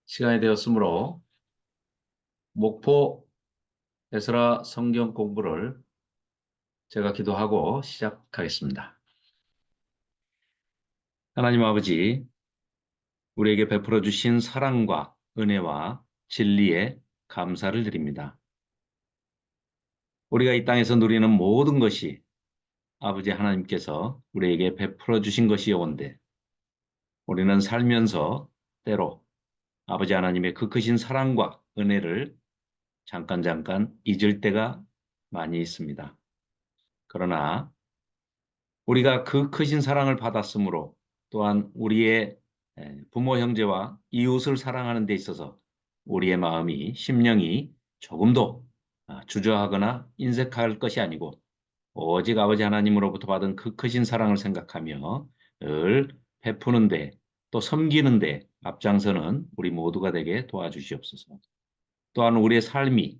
시간이 되었으므로 목포 에스라 성경 공부를 제가 기도하고 시작하겠습니다. 하나님 아버지, 우리에게 베풀어 주신 사랑과 은혜와 진리에 감사를 드립니다. 우리가 이 땅에서 누리는 모든 것이 아버지 하나님께서 우리에게 베풀어 주신 것이오온데 우리는 살면서 때로 아버지 하나님의 그 크신 사랑과 은혜를 잠깐 잊을 때가 많이 있습니다. 그러나 우리가 그 크신 사랑을 받았으므로 또한 우리의 부모 형제와 이웃을 사랑하는 데 있어서 우리의 마음이 심령이 조금도 주저하거나 인색할 것이 아니고 오직 아버지 하나님으로부터 받은 그 크신 사랑을 생각하며 늘 베푸는데 또 섬기는데 앞장서는 우리 모두가 되게 도와주시옵소서. 또한 우리의 삶이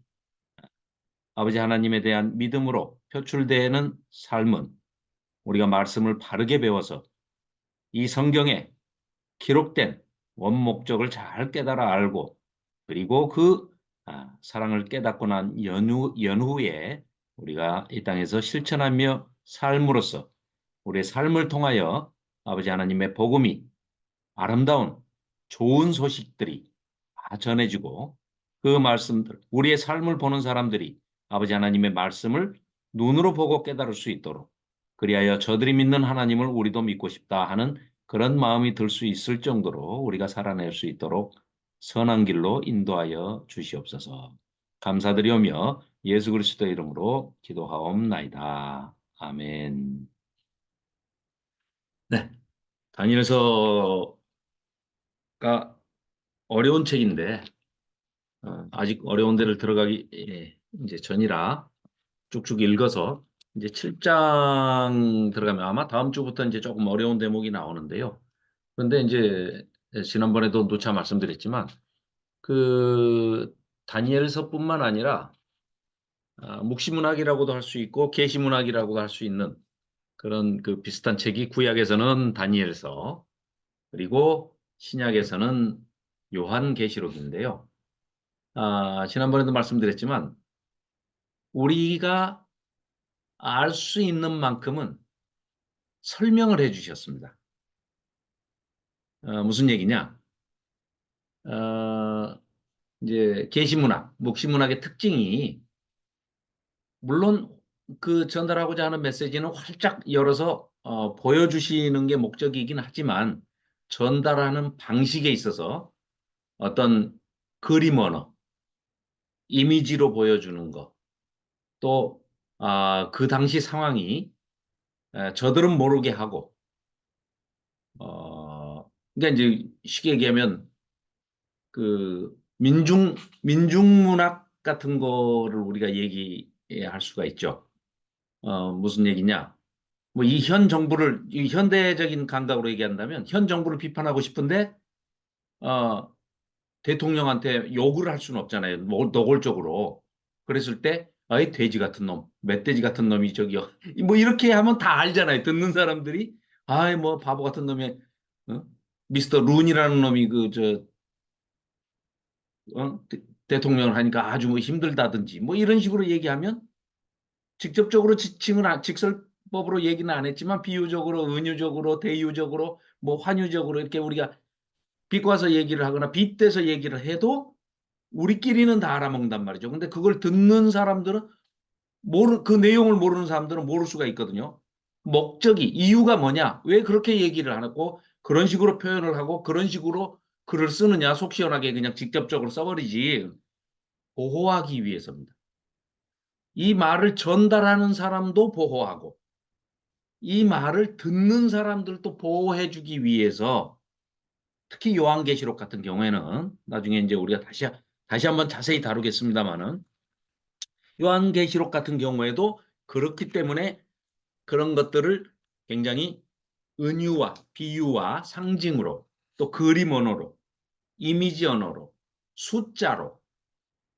아버지 하나님에 대한 믿음으로 표출되는 삶은 우리가 말씀을 바르게 배워서 이 성경에 기록된 원목적을 잘 깨달아 알고 그리고 그 사랑을 깨닫고 난 연후에 우리가 이 땅에서 실천하며 삶으로써 우리의 삶을 통하여 아버지 하나님의 복음이 아름다운 좋은 소식들이 다 전해지고 그 말씀들 우리의 삶을 보는 사람들이 아버지 하나님의 말씀을 눈으로 보고 깨달을 수 있도록 그리하여 저들이 믿는 하나님을 우리도 믿고 싶다 하는 그런 마음이 들 수 있을 정도로 우리가 살아낼 수 있도록 선한 길로 인도하여 주시옵소서. 감사드리오며 예수 그리스도의 이름으로 기도하옵나이다. 아멘. 네, 다니엘서가 어려운 책인데 아직 어려운 데를 들어가기 이제 전이라 쭉쭉 읽어서 이제 7장 들어가면 아마 다음 주부터 이제 조금 어려운 대목이 나오는데요. 그런데 이제 지난번에도 누차 말씀드렸지만 그 다니엘서뿐만 아니라 묵시문학이라고도 할 수 있고 계시문학이라고 할 수 있는 그런 그 비슷한 책이 구약에서는 다니엘서 그리고 신약에서는 요한계시록인데요. 지난번에도 말씀드렸지만 우리가 알 수 있는 만큼은 설명을 해 주셨습니다. 무슨 얘기냐? 어, 이제 계시문학, 묵시문학의 특징이 물론 그 전달하고자 하는 메시지는 활짝 열어서 보여주시는 게 목적이긴 하지만 전달하는 방식에 있어서 어떤 그림 언어, 이미지로 보여주는 것, 또 그 당시 상황이 저들은 모르게 하고 그러니까 이제 쉽게 얘기하면 그 민중문학 같은 거를 우리가 얘기할 수가 있죠. 무슨 얘기냐? 뭐 이 현 정부를 이 현대적인 감각으로 얘기한다면 현 정부를 비판하고 싶은데 어, 대통령한테 욕을 할 수는 없잖아요. 노골적으로. 그랬을 때 아이 돼지 같은 놈, 멧돼지 같은 놈이 저기요. 뭐 이렇게 하면 다 알잖아요. 듣는 사람들이 아이 뭐 바보 같은 놈이 어? 미스터 룬이라는 놈이 그저 대통령을 하니까 아주 뭐 힘들다든지 뭐 이런 식으로 얘기하면 직접적으로 직설법으로 얘기는 안 했지만 비유적으로 은유적으로 대유적으로 뭐 환유적으로 이렇게 우리가 비꼬아서 얘기를 하거나 빗대서 얘기를 해도 우리끼리는 다 알아먹는단 말이죠. 근데 그걸 듣는 사람들은 그 내용을 모르는 사람들은 모를 수가 있거든요. 목적이 이유가 뭐냐? 왜 그렇게 얘기를 안 하고 그런 식으로 표현을 하고 그런 식으로 글을 쓰느냐? 속 시원하게 그냥 직접적으로 써버리지. 보호하기 위해서입니다. 이 말을 전달하는 사람도 보호하고 이 말을 듣는 사람들도 보호해주기 위해서 특히 요한계시록 같은 경우에는 나중에 이제 우리가 다시 한번 자세히 다루겠습니다만은 요한계시록 같은 경우에도 그렇기 때문에 그런 것들을 굉장히 은유와 비유와 상징으로 또 그림 언어로 이미지 언어로 숫자로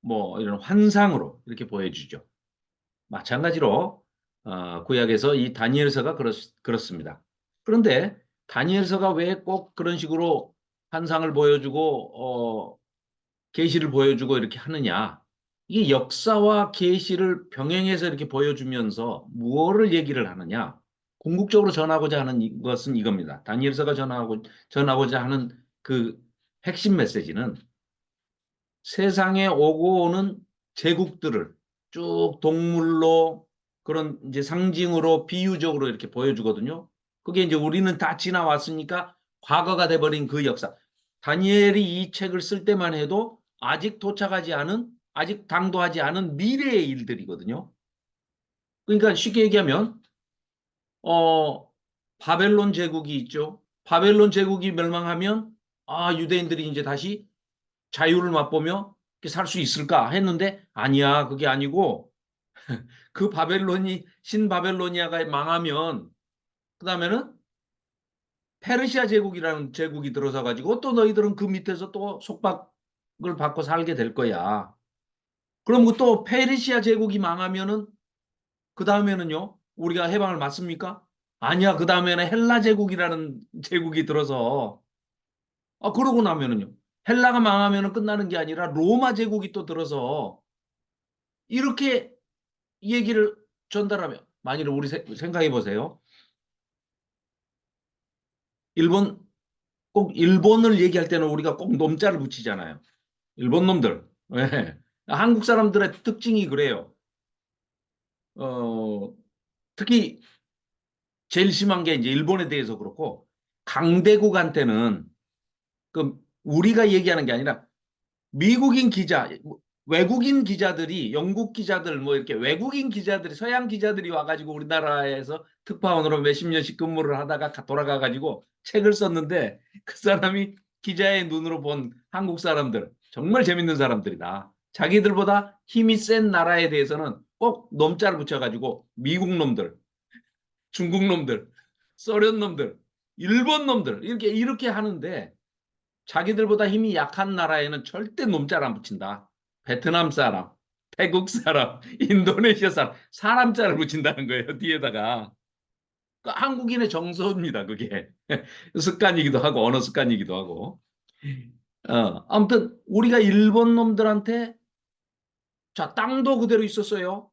뭐 이런 환상으로 이렇게 보여주죠. 마찬가지로 구약에서 이 다니엘서가 그렇습니다. 그런데 다니엘서가 왜 꼭 그런 식으로 환상을 보여주고 계시를 보여주고 이렇게 하느냐? 이게 역사와 계시를 병행해서 이렇게 보여주면서 무엇을 얘기를 하느냐? 궁극적으로 전하고자 하는 것은 이겁니다. 다니엘서가 전하고자 하는 그 핵심 메시지는 세상에 오고 오는 제국들을 쭉 동물로 그런 이제 상징으로 비유적으로 이렇게 보여주거든요. 그게 이제 우리는 다 지나왔으니까 과거가 돼버린 그 역사. 다니엘이 이 책을 쓸 때만 해도 아직 도착하지 않은, 아직 당도하지 않은 미래의 일들이거든요. 그러니까 쉽게 얘기하면, 바벨론 제국이 있죠. 바벨론 제국이 멸망하면, 유대인들이 이제 다시 자유를 맛보며 살 수 있을까 했는데 아니야. 그게 아니고 그 바벨론이 신바벨로니아가 망하면 그다음에는 페르시아 제국이라는 제국이 들어서 가지고 또 너희들은 그 밑에서 또 속박을 받고 살게 될 거야. 그럼 또 페르시아 제국이 망하면은 그다음에는요. 우리가 해방을 맞습니까? 아니야. 그다음에는 헬라 제국이라는 제국이 들어서 그러고 나면은요. 헬라가 망하면은 끝나는 게 아니라 로마 제국이 또 들어서 이렇게 얘기를 전달하면 만일 우리 생각해 보세요. 일본 꼭 일본을 얘기할 때는 우리가 꼭 놈자를 붙이잖아요. 일본 놈들. 네. 한국 사람들의 특징이 그래요. 어, 특히 제일 심한 게 이제 일본에 대해서 그렇고 강대국한테는 그 우리가 얘기하는 게 아니라 미국인 기자, 외국인 기자들이 영국 기자들 뭐 이렇게 외국인 기자들이 서양 기자들이 와가지고 우리나라에서 특파원으로 몇십 년씩 근무를 하다가 돌아가가지고 책을 썼는데 그 사람이 기자의 눈으로 본 한국 사람들 정말 재밌는 사람들이다. 자기들보다 힘이 센 나라에 대해서는 꼭 놈자를 붙여가지고 미국 놈들, 중국 놈들, 소련 놈들, 일본 놈들 이렇게 하는데 자기들보다 힘이 약한 나라에는 절대 놈자를 안 붙인다. 베트남 사람, 태국 사람, 인도네시아 사람자를 붙인다는 거예요. 뒤에다가. 그 한국인의 정서입니다. 그게. 습관이기도 하고 언어 습관이기도 하고. 아무튼 우리가 일본 놈들한테 자 땅도 그대로 있었어요.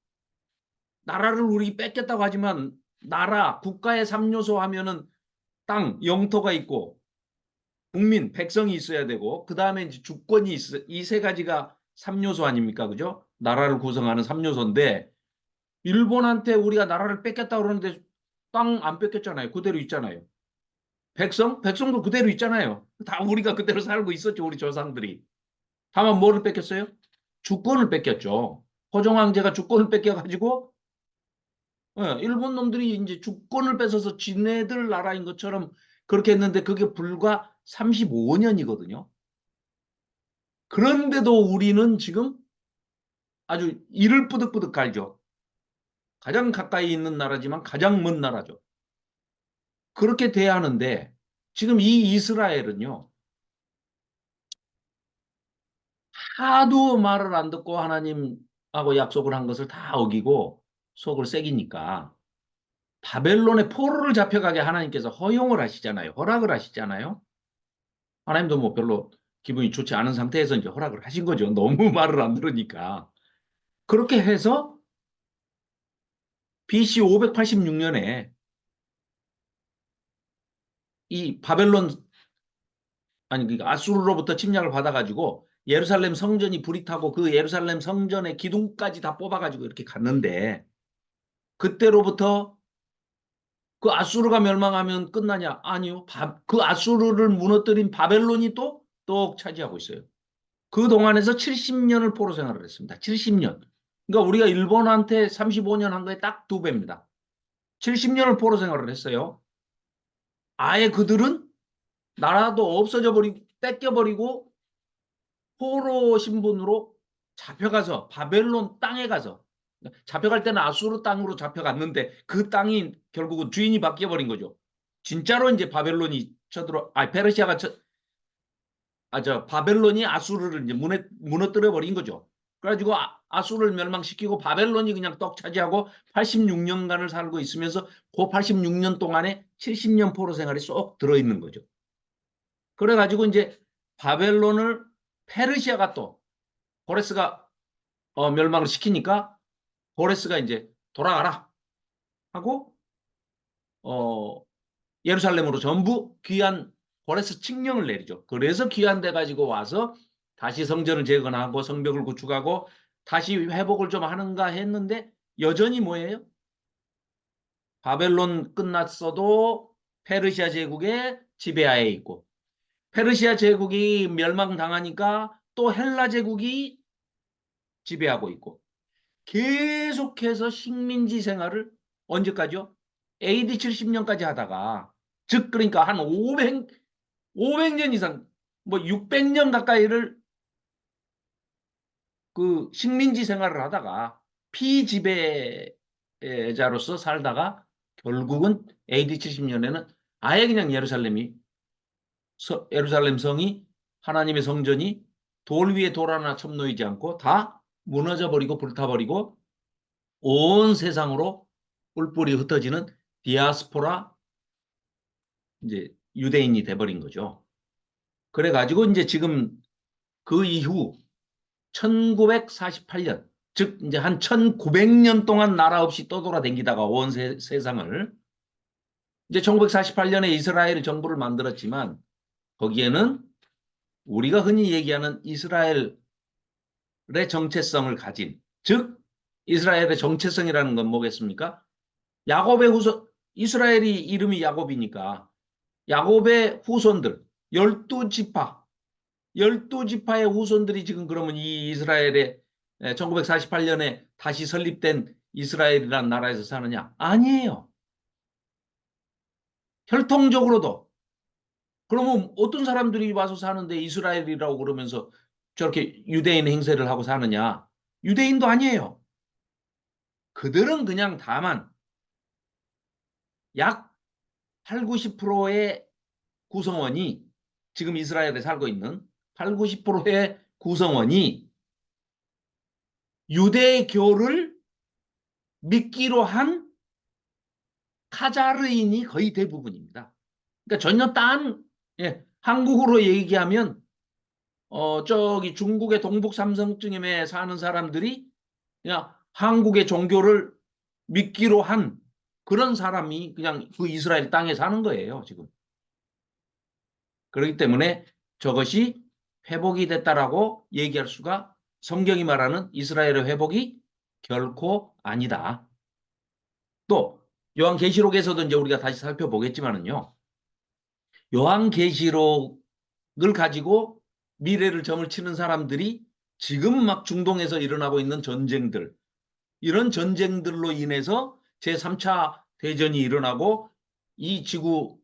나라를 우리 뺏겼다고 하지만 나라 국가의 3요소 하면은 땅 영토가 있고 국민, 백성이 있어야 되고, 그 다음에 이제 주권이 있어. 이 세 가지가 3요소 아닙니까? 그죠? 나라를 구성하는 3요소인데, 일본한테 우리가 나라를 뺏겼다 그러는데, 땅 안 뺏겼잖아요. 그대로 있잖아요. 백성도 그대로 있잖아요. 다 우리가 그대로 살고 있었죠. 우리 조상들이. 다만 뭐를 뺏겼어요? 주권을 뺏겼죠. 호종황제가 주권을 뺏겨가지고, 일본 놈들이 이제 주권을 뺏어서 지네들 나라인 것처럼 그렇게 했는데, 그게 불과 35년이거든요. 그런데도 우리는 지금 아주 이를 뿌득뿌득 갈죠. 가장 가까이 있는 나라지만 가장 먼 나라죠. 그렇게 돼야 하는데 지금 이 이스라엘은요. 하도 말을 안 듣고 하나님하고 약속을 한 것을 다 어기고 속을 새기니까 바벨론의 포로를 잡혀가게 하나님께서 허용을 하시잖아요. 허락을 하시잖아요. 하나님도 뭐 별로 기분이 좋지 않은 상태에서 이제 허락을 하신 거죠. 너무 말을 안 들으니까. 그렇게 해서 BC 586년에 이 바벨론 아니 그러니까 아수르로부터 침략을 받아가지고 예루살렘 성전이 불이 타고 그 예루살렘 성전의 기둥까지 다 뽑아가지고 이렇게 갔는데 그때로부터 그 아수르가 멸망하면 끝나냐? 아니요. 그 아수르를 무너뜨린 바벨론이 또 차지하고 있어요. 그 동안에서 70년을 포로 생활을 했습니다. 70년. 그러니까 우리가 일본한테 35년 한 거에 딱 두 배입니다. 70년을 포로 생활을 했어요. 아예 그들은 나라도 없어져 버리고 뺏겨버리고 포로 신분으로 잡혀가서 바벨론 땅에 가서 잡혀갈 때는 아수르 땅으로 잡혀갔는데 그 땅이 결국은 주인이 바뀌어버린 거죠. 진짜로 이제 바벨론이 페르시아가 저 바벨론이 아수르를 이제 무너뜨려 버린 거죠. 그래가지고 아수를 멸망시키고 바벨론이 그냥 떡 차지하고 86년간을 살고 있으면서 그 86년 동안에 70년 포로 생활이 쏙 들어있는 거죠. 그래가지고 이제 바벨론을 페르시아가 또 고레스가 멸망을 시키니까 고레스가 이제 돌아가라 하고 예루살렘으로 전부 귀환 고레스 칙령을 내리죠. 그래서 귀환돼 가지고 와서 다시 성전을 재건하고 성벽을 구축하고 다시 회복을 좀 하는가 했는데 여전히 뭐예요? 바벨론 끝났어도 페르시아 제국의 지배하에 있고 페르시아 제국이 멸망당하니까 또 헬라 제국이 지배하고 있고 계속해서 식민지 생활을 언제까지요? AD 70년까지 하다가 즉 그러니까 한 500년 이상 뭐 600년 가까이를 그 식민지 생활을 하다가 피지배자로서 살다가 결국은 AD 70년에는 아예 그냥 예루살렘 성이 하나님의 성전이 돌 위에 돌 하나 첨놓이지 않고 다 무너져 버리고 불타버리고 온 세상으로 뿔뿔이 흩어지는 디아스포라 이제 유대인이 돼버린 거죠. 그래가지고 이제 지금 그 이후 1948년 즉 이제 한 1900년 동안 나라 없이 떠돌아다니다가 온 세상을 이제 1948년에 이스라엘 정부를 만들었지만 거기에는 우리가 흔히 얘기하는 이스라엘의 정체성을 가진 즉 이스라엘의 정체성이라는 건 뭐겠습니까? 야곱의 후손 이스라엘이 이름이 야곱이니까 야곱의 후손들 12지파 12지파의 후손들이 지금 그러면 이 이스라엘의 1948년에 다시 설립된 이스라엘이라는 나라에서 사느냐? 아니에요. 혈통적으로도. 그러면 어떤 사람들이 와서 사는데 이스라엘이라고 그러면서 저렇게 유대인 행세를 하고 사느냐? 유대인도 아니에요. 그들은 그냥 다만 약 8, 90%의 구성원이 지금 이스라엘에 살고 있는 8, 90%의 구성원이 유대교를 믿기로 한 카자르인이 거의 대부분입니다. 그러니까 전혀 한국으로 얘기하면 저기 중국의 동북 삼성쯤에 사는 사람들이 그냥 한국의 종교를 믿기로 한 그런 사람이 그냥 그 이스라엘 땅에 사는 거예요, 지금. 그렇기 때문에 저것이 회복이 됐다라고 얘기할 수가 성경이 말하는 이스라엘의 회복이 결코 아니다. 또 요한계시록에서도 이제 우리가 다시 살펴보겠지만은요. 요한계시록을 가지고 미래를 점을 치는 사람들이 지금 막 중동에서 일어나고 있는 전쟁들, 이런 전쟁들로 인해서 제3차 대전이 일어나고 이 지구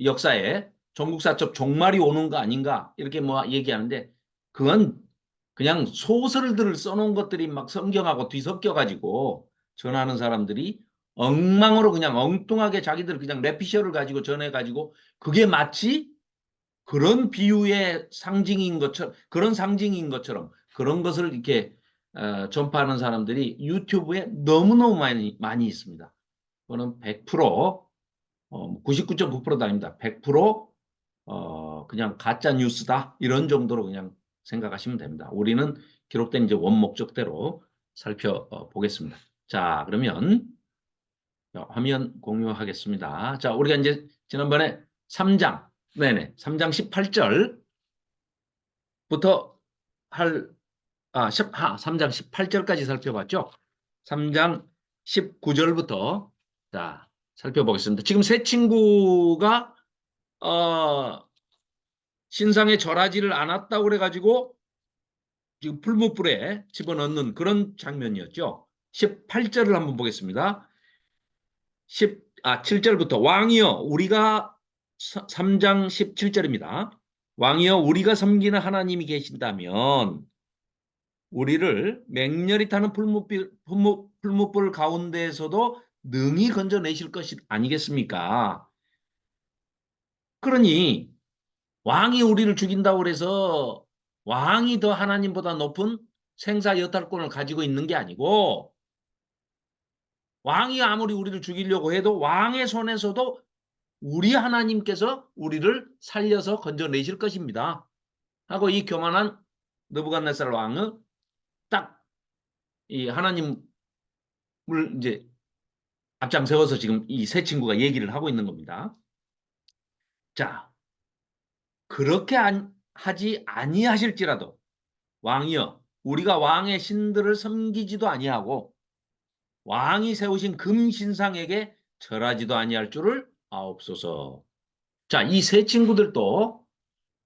역사에 종국사적 종말이 오는 거 아닌가 이렇게 뭐 얘기하는데 그건 그냥 소설들을 써놓은 것들이 막 성경하고 뒤섞여 가지고 전하는 사람들이 엉망으로 그냥 엉뚱하게 자기들 그냥 레피셔를 가지고 전해 가지고 그게 마치 그런 비유의 상징인 것처럼 그런 상징인 것처럼 그런 것을 이렇게 전파하는 사람들이 유튜브에 너무너무 많이 있습니다. 그거는 100% 99.9%도 아닙니다. 100% 그냥 가짜 뉴스다 이런 정도로 그냥 생각하시면 됩니다. 우리는 기록된 이제 원목적대로 살펴보겠습니다. 자, 그러면 화면 공유하겠습니다. 자, 우리가 이제 지난번에 3장, 네네, 3장 18절부터 할, 3장 18절까지 살펴봤죠? 3장 19절부터, 자, 살펴보겠습니다. 지금 새 친구가, 신상에 절하지를 않았다고 그래가지고, 지금 풀무불에 집어넣는 그런 장면이었죠. 18절을 한번 보겠습니다. 7절부터 왕이여 우리가 3장 17절입니다. 왕이여 우리가 섬기는 하나님이 계신다면 우리를 맹렬히 타는 풀무불 가운데에서도 능히 건져내실 것이 아니겠습니까? 그러니 왕이 우리를 죽인다고 해서 왕이 더 하나님보다 높은 생사 여탈권을 가지고 있는 게 아니고 왕이 아무리 우리를 죽이려고 해도 왕의 손에서도 우리 하나님께서 우리를 살려서 건져내실 것입니다. 하고 이 교만한 느부갓네살 왕은 딱 이 하나님을 이제 앞장 세워서 지금 이 세 친구가 얘기를 하고 있는 겁니다. 자, 그렇게 하지 아니하실지라도 왕이여 우리가 왕의 신들을 섬기지도 아니하고 왕이 세우신 금신상에게 절하지도 아니할 줄을 아옵소서. 자, 이 세 친구들도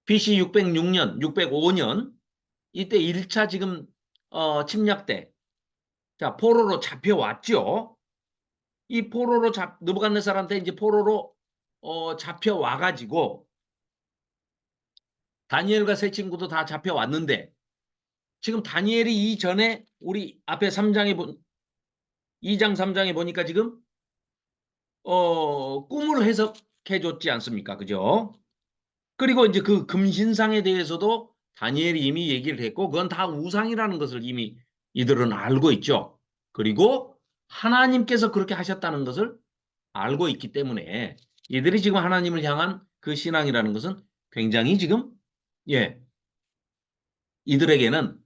BC 606년, 605년 이때 1차 지금 침략 때 자, 포로로 잡혀왔죠. 이 포로로 느부갓네살한테 이제 포로로 잡혀와 가지고 다니엘과 세 친구도 다 잡혀왔는데 지금 다니엘이 이전에 우리 앞에 3장에 2장 3장에 보니까 지금 꿈을 해석해 줬지 않습니까? 그죠? 그리고 이제 그 금신상에 대해서도 다니엘이 이미 얘기를 했고 그건 다 우상이라는 것을 이미 이들은 알고 있죠. 그리고 하나님께서 그렇게 하셨다는 것을 알고 있기 때문에 이들이 지금 하나님을 향한 그 신앙이라는 것은 굉장히 지금 예 이들에게는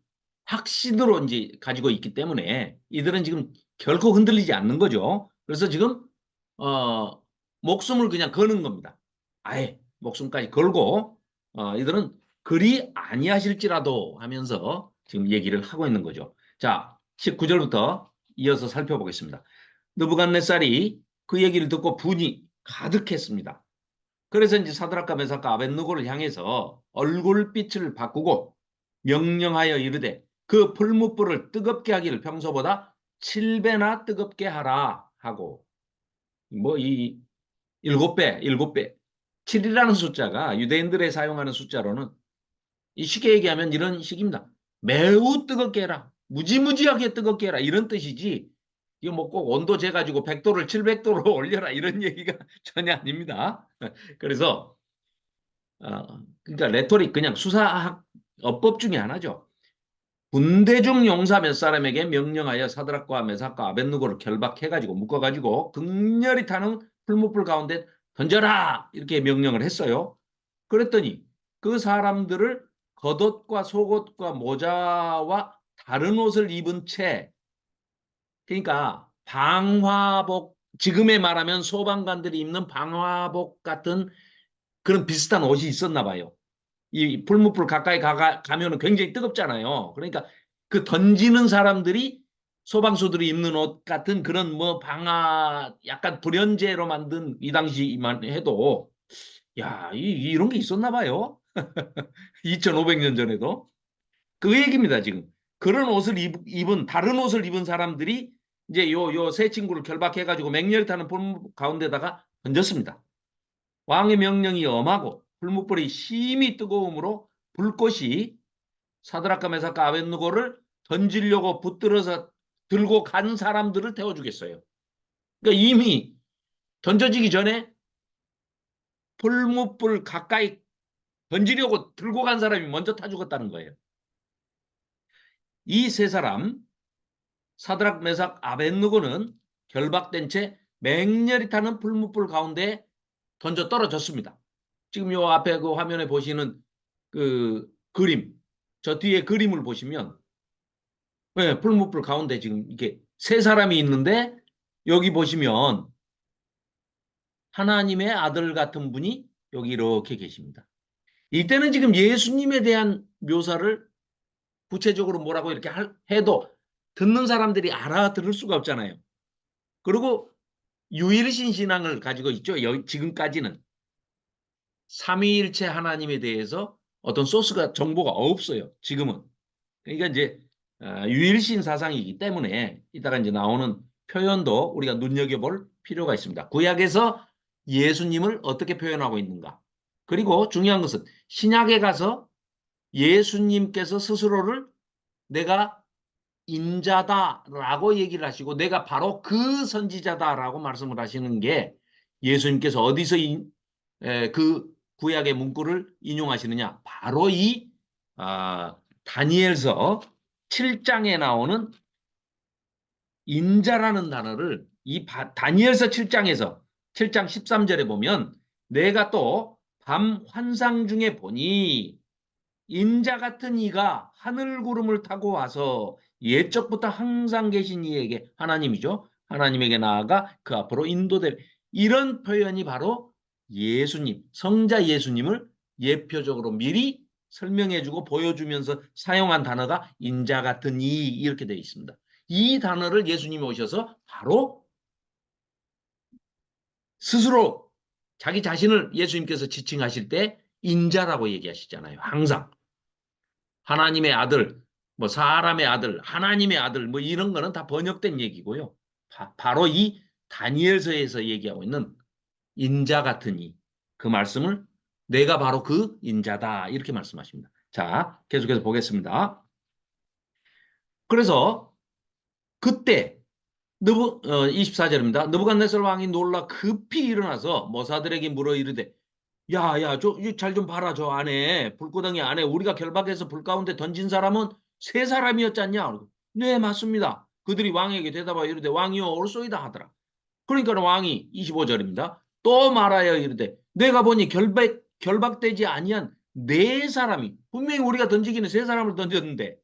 확신으로 이제 가지고 있기 때문에 이들은 지금 결코 흔들리지 않는 거죠. 그래서 지금 어, 목숨을 그냥 거는 겁니다. 아예 목숨까지 걸고 이들은 그리 아니하실지라도 하면서 지금 얘기를 하고 있는 거죠. 자, 19절부터 이어서 살펴보겠습니다. 느부갓네살이 그 얘기를 듣고 분이 가득했습니다. 그래서 이제 사드락과 메삭과 아벳느고를 향해서 얼굴빛을 바꾸고 명령하여 이르되 그 풀무불을 뜨겁게 하기를 평소보다 7배나 뜨겁게 하라 하고 뭐 이 7배 7이라는 숫자가 유대인들의 사용하는 숫자로는 이 쉽게 얘기하면 이런 식입니다. 매우 뜨겁게 해라. 무지무지하게 뜨겁게 해라. 이런 뜻이지 이거 뭐 꼭 온도 재가지고 100도를 700도로 올려라 이런 얘기가 전혀 아닙니다. 그래서 그러니까 레토릭 그냥 수사학 어법 중에 하나죠. 군대 중 용사 몇 사람에게 명령하여 사드락과 메삭과 아벳느고를 결박해가지고 묶어가지고 극렬히 타는 풀무불 가운데 던져라 이렇게 명령을 했어요. 그랬더니 그 사람들을 겉옷과 속옷과 모자와 다른 옷을 입은 채 그러니까 방화복 지금에 말하면 소방관들이 입는 방화복 같은 그런 비슷한 옷이 있었나 봐요. 이 풀무불 가까이 가면은 굉장히 뜨겁잖아요. 그러니까 그 던지는 사람들이 소방수들이 입는 옷 같은 그런 뭐 방아 약간 불연제로 만든 이 당시만 해도 야, 이런 게 있었나 봐요. 2500년 전에도. 그 얘기입니다, 지금. 그런 옷을 입은 다른 옷을 입은 사람들이 이제 요 세 친구를 결박해 가지고 맹렬히 타는 풀무불 가운데다가 던졌습니다. 왕의 명령이 엄하고 풀무불이 심히 뜨거움으로 불꽃이 사드락과 메삭과 아벳느고를 던지려고 붙들어서 들고 간 사람들을 태워 주겠어요. 그러니까 이미 던져지기 전에 풀무불 가까이 던지려고 들고 간 사람이 먼저 타 죽었다는 거예요. 이 세 사람 사드락 메삭 아벳느고는 결박된 채 맹렬히 타는 풀무불 가운데 던져 떨어졌습니다. 지금 요 앞에 그 화면에 보시는 그 그림, 저 뒤에 그림을 보시면 네, 풀무불 가운데 지금 이렇게 세 사람이 있는데 여기 보시면 하나님의 아들 같은 분이 여기 이렇게 계십니다. 이때는 지금 예수님에 대한 묘사를 구체적으로 뭐라고 이렇게 해도 듣는 사람들이 알아들을 수가 없잖아요. 그리고 유일신 신앙을 가지고 있죠. 지금까지는 삼위일체 하나님에 대해서 어떤 소스가 정보가 없어요. 지금은. 그러니까 이제 유일신 사상이기 때문에 이따가 이제 나오는 표현도 우리가 눈여겨볼 필요가 있습니다. 구약에서 예수님을 어떻게 표현하고 있는가. 그리고 중요한 것은 신약에 가서 예수님께서 스스로를 내가 인자다라고 얘기를 하시고 내가 바로 그 선지자다라고 말씀을 하시는 게 예수님께서 어디서 그 구약의 문구를 인용하시느냐. 바로 이 다니엘서 7장에 나오는 인자라는 단어를 다니엘서 7장에서 7장 13절에 보면 내가 또 밤 환상 중에 보니 인자 같은 이가 하늘 구름을 타고 와서 옛적부터 항상 계신 이에게 하나님이죠. 하나님에게 나아가 그 앞으로 인도될 이런 표현이 바로 예수님, 성자 예수님을 예표적으로 미리 설명해주고 보여주면서 사용한 단어가 인자 같은 이 이렇게 되어 있습니다. 이 단어를 예수님이 오셔서 바로 스스로 자기 자신을 예수님께서 지칭하실 때 인자라고 얘기하시잖아요. 항상. 하나님의 아들, 뭐 사람의 아들, 하나님의 아들, 뭐 이런 거는 다 번역된 얘기고요. 바로 이 다니엘서에서 얘기하고 있는 인자 같은 이, 그 말씀을 내가 바로 그 인자다 이렇게 말씀하십니다. 자, 계속해서 보겠습니다. 그래서 그때 24절입니다. 느부갓네살 왕이 놀라 급히 일어나서 모사들에게 물어 이르되 야, 잘 좀 봐라. 저 안에, 불구덩이 안에 우리가 결박해서 불 가운데 던진 사람은 세 사람이었지 않냐? 네, 맞습니다. 그들이 왕에게 대답하여 이르되 왕이여 옳소이다 하더라. 그러니까 왕이 25절입니다. 또 말하여 이르되 내가 보니 결박되지 아니한 네 사람이 분명히 우리가 던지기는 세 사람을 던졌는데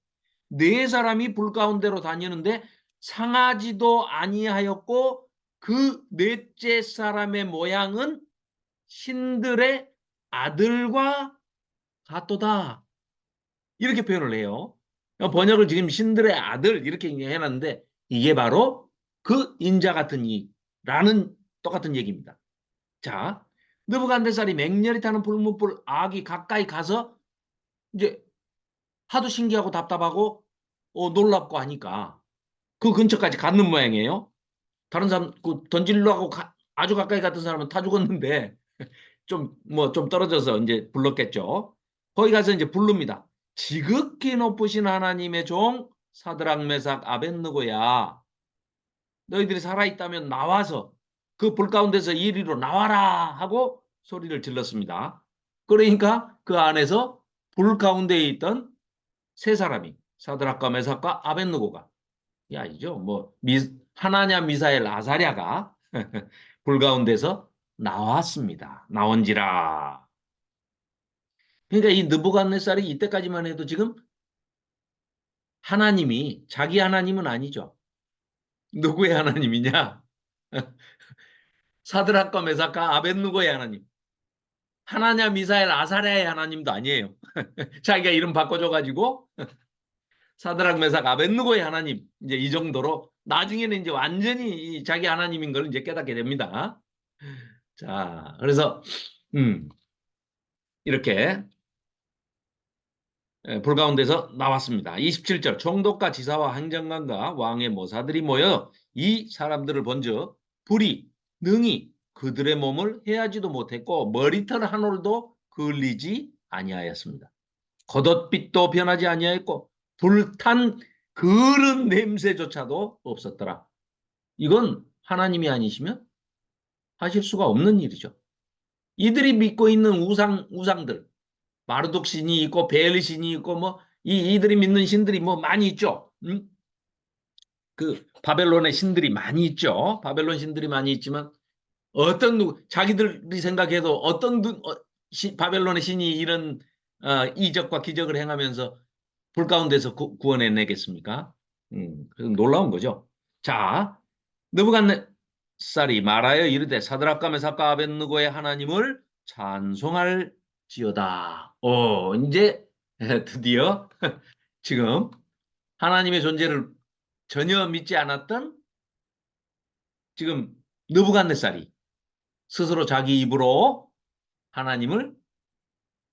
네 사람이 불 가운데로 다니는데 상하지도 아니하였고 그 넷째 사람의 모양은 신들의 아들과 같도다. 이렇게 표현을 해요. 번역을 지금 신들의 아들 이렇게 해놨는데 이게 바로 그 인자 같은 이라는 똑같은 얘기입니다. 자, 느부갓네살이 맹렬히 타는 불문불 악이 가까이 가서 이제 하도 신기하고 답답하고 놀랍고 하니까 그 근처까지 갔는 모양이에요. 다른 사람 던지려고 아주 가까이 갔던 사람은 타 죽었는데 좀 떨어져서 이제 불렀겠죠. 거기 가서 이제 부릅니다. 지극히 높으신 하나님의 종 사드락 메삭 아벳느고야. 너희들이 살아있다면 나와서 그 불 가운데서 이리로 나와라 하고 소리를 질렀습니다. 그러니까 그 안에서 불 가운데에 있던 세 사람이 사드락과 메삭과 아벳느고가 아니죠. 뭐 하나냐 미사엘 아사랴가 불 가운데서 나왔습니다. 나온지라. 그러니까 이 느부갓네살이 이때까지만 해도 지금 하나님이 자기 하나님은 아니죠. 누구의 하나님이냐? 사드락과 메삭과 아벳느고의 하나님. 하나냐 미사엘 아사랴의 하나님도 아니에요. 자기가 이름 바꿔줘가지고 사드락 메삭 아벳느고의 하나님 이제 이 정도로 나중에는 이제 완전히 자기 하나님인 걸 이제 깨닫게 됩니다. 자, 그래서 이렇게 불 가운데서 나왔습니다. 27절 총독과 지사와 행정관과 왕의 모사들이 모여 이 사람들을 본즉 불이 능히 그들의 몸을 해하지도 못했고 머리털 한 올도 그을리지 아니하였습니다. 겉옷빛도 변하지 아니하였고 불탄 그런 냄새조차도 없었더라. 이건 하나님이 아니시면 하실 수가 없는 일이죠. 이들이 믿고 있는 우상들 마르독 신이 있고 베엘 신이 있고 뭐 이들이 믿는 신들이 뭐 많이 있죠. 그 바벨론의 신들이 많이 있죠. 바벨론 신들이 많이 있지만 자기들이 생각해도 바벨론의 신이 이런 이적과 기적을 행하면서 불 가운데서 구원해내겠습니까? 놀라운 거죠. 자, 느부갓네살이 말하여 이르되 사드락과 메삭과 아벳느고의 하나님을 찬송할지어다. 이제 드디어 지금 하나님의 존재를 전혀 믿지 않았던 지금 느부갓네살이 스스로 자기 입으로 하나님을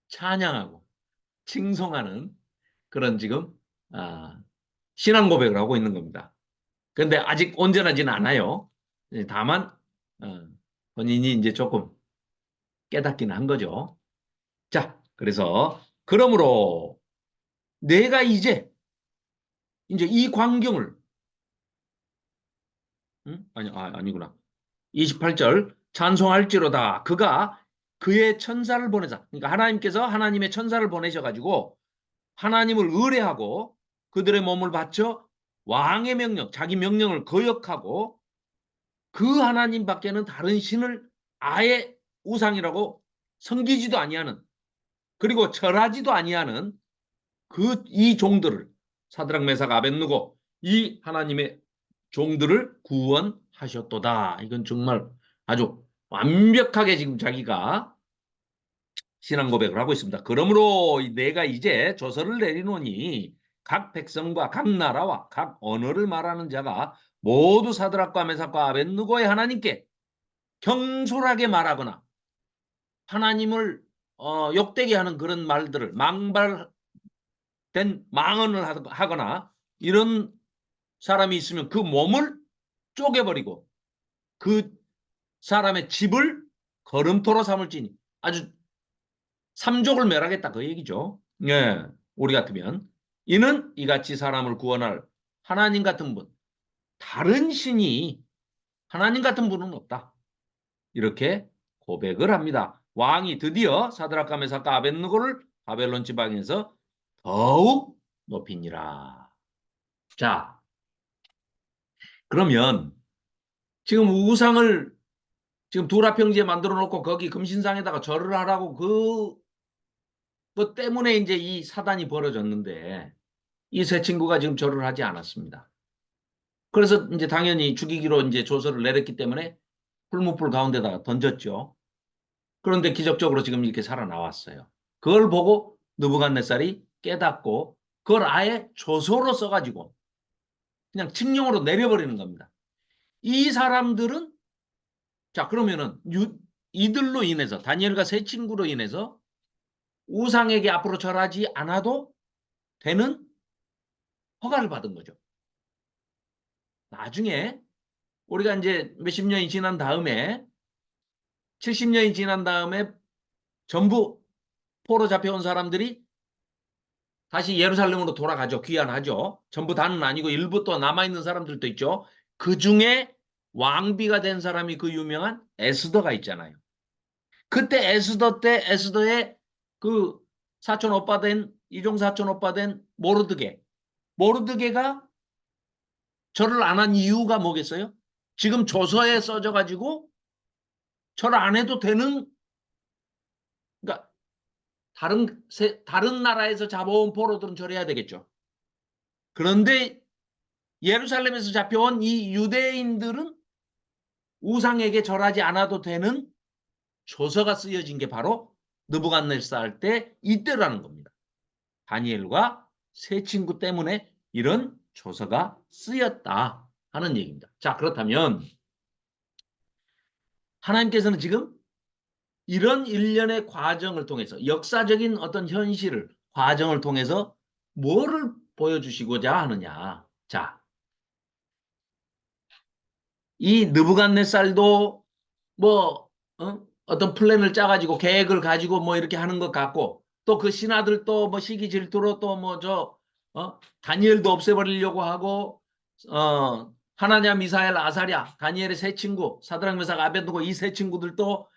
찬양하고 칭송하는 그런 지금 신앙 고백을 하고 있는 겁니다. 그런데 아직 온전하지는 않아요. 다만 본인이 이제 조금 깨닫기는 한 거죠. 자, 그래서 그러므로 내가 이제 이 광경을 아니구나. 28절 찬송할지로다. 그가 그의 천사를 보내자. 그러니까 하나님께서 하나님의 천사를 보내셔가지고 하나님을 의뢰하고 그들의 몸을 바쳐 왕의 명령, 자기 명령을 거역하고 그 하나님밖에는 다른 신을 아예 우상이라고 섬기지도 아니하는, 그리고 절하지도 아니하는 이 종들을, 사드락 메삭 아벳느고 이 하나님의 종들을 구원하셨도다. 이건 정말 아주 완벽하게 지금 자기가 신앙 고백을 하고 있습니다. 그러므로 내가 이제 조서를 내리노니 각 백성과 각 나라와 각 언어를 말하는 자가 모두 사드락과 메삭과 아벳느고의 하나님께 경솔하게 말하거나 하나님을 욕되게 하는 그런 말들을, 망발된 망언을 하거나 이런 사람이 있으면 그 몸을 쪼개버리고 그 사람의 집을 걸음토로 삼을지니, 아주 삼족을 멸하겠다 그 얘기죠. 예, 우리 같으면 이는 이같이 사람을 구원할 하나님 같은 분, 다른 신이 하나님 같은 분은 없다. 이렇게 고백을 합니다. 왕이 드디어 사드락과 메삭과 아벳느고를 바벨론 지방에서 더욱 높이니라. 자, 그러면 지금 우상을 지금 두라평지에 만들어 놓고 거기 금신상에다가 절을 하라고 그것 때문에 이제 이 사단이 벌어졌는데 이 세 친구가 지금 절을 하지 않았습니다. 그래서 이제 당연히 죽이기로 이제 조서를 내렸기 때문에 풀무불 가운데다가 던졌죠. 그런데 기적적으로 지금 이렇게 살아나왔어요. 그걸 보고 느부갓네살이 깨닫고 그걸 아예 조서로 써가지고 그냥 칙령으로 내려버리는 겁니다. 이 사람들은 자 그러면은 이들로 인해서 다니엘과 세 친구로 인해서 우상에게 앞으로 절하지 않아도 되는 허가를 받은 거죠. 나중에 우리가 이제 몇십 년이 지난 다음에 70년이 지난 다음에 전부 포로 잡혀온 사람들이 다시 예루살렘으로 돌아가죠. 귀환하죠. 전부 다는 아니고 일부 또 남아있는 사람들도 있죠. 그 중에 왕비가 된 사람이 그 유명한 에스더가 있잖아요. 그때 에스더 때 에스더의 그 사촌 오빠 된 이종 사촌 오빠 된 모르드게가 절을 안 한 이유가 뭐겠어요? 지금 조서에 써져 가지고 절 안 해도 되는, 그러니까 다른 나라에서 잡아온 포로들은 절해야 되겠죠. 그런데 예루살렘에서 잡혀온 이 유대인들은 우상에게 절하지 않아도 되는 조서가 쓰여진 게 바로 느부갓네살 때 이때라는 겁니다. 다니엘과 세 친구 때문에 이런 조서가 쓰였다 하는 얘기입니다. 자, 그렇다면 하나님께서는 지금 이런 일련의 과정을 통해서 역사적인 어떤 현실을 과정을 통해서 뭐를 보여주시고자 하느냐. 자, 이 느부갓네살도 뭐 어떤 플랜을 짜가지고 계획을 가지고 뭐 이렇게 하는 것 같고 또 그 신하들도 뭐 시기 질투로 또 뭐 다니엘도 없애버리려고 하고 하나냐 미사엘 아사랴 다니엘의 세 친구 사드락 메삭 아벳느고 이 세 친구들도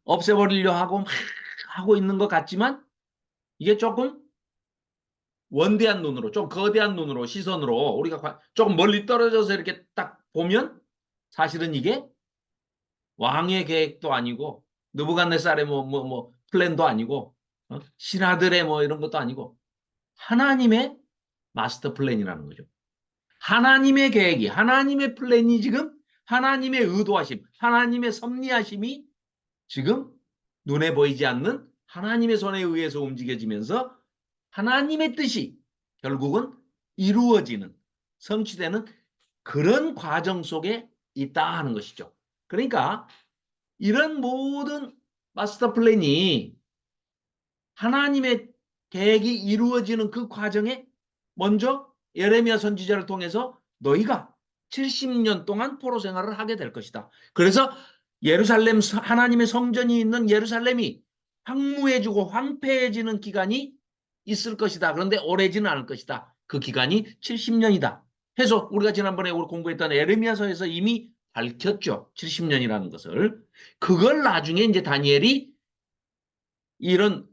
없애버리려 하고 막 하고 있는 것 같지만 이게 조금 원대한 눈으로 좀 거대한 눈으로 시선으로 우리가 조금 멀리 떨어져서 이렇게 딱 보면 사실은 이게 왕의 계획도 아니고 느부갓네살의 뭐 플랜도 아니고 신하들의 뭐 이런 것도 아니고 하나님의 마스터 플랜이라는 거죠. 하나님의 계획이 하나님의 플랜이 지금 하나님의 의도하심 하나님의 섭리하심이 지금 눈에 보이지 않는 하나님의 손에 의해서 움직여지면서 하나님의 뜻이 결국은 이루어지는 성취되는 그런 과정 속에 있다 하는 것이죠. 그러니까 이런 모든 마스터 플랜이 하나님의 계획이 이루어지는 그 과정에 먼저 예레미야 선지자를 통해서 너희가 70년 동안 포로 생활을 하게 될 것이다. 그래서 예루살렘 하나님의 성전이 있는 예루살렘이 황무해지고 황폐해지는 기간이 있을 것이다. 그런데 오래지는 않을 것이다. 그 기간이 70년이다. 해서 우리가 지난번에 우리 공부했던 예레미야서에서 이미 밝혔죠. 70년이라는 것을. 그걸 나중에 이제 다니엘이 이런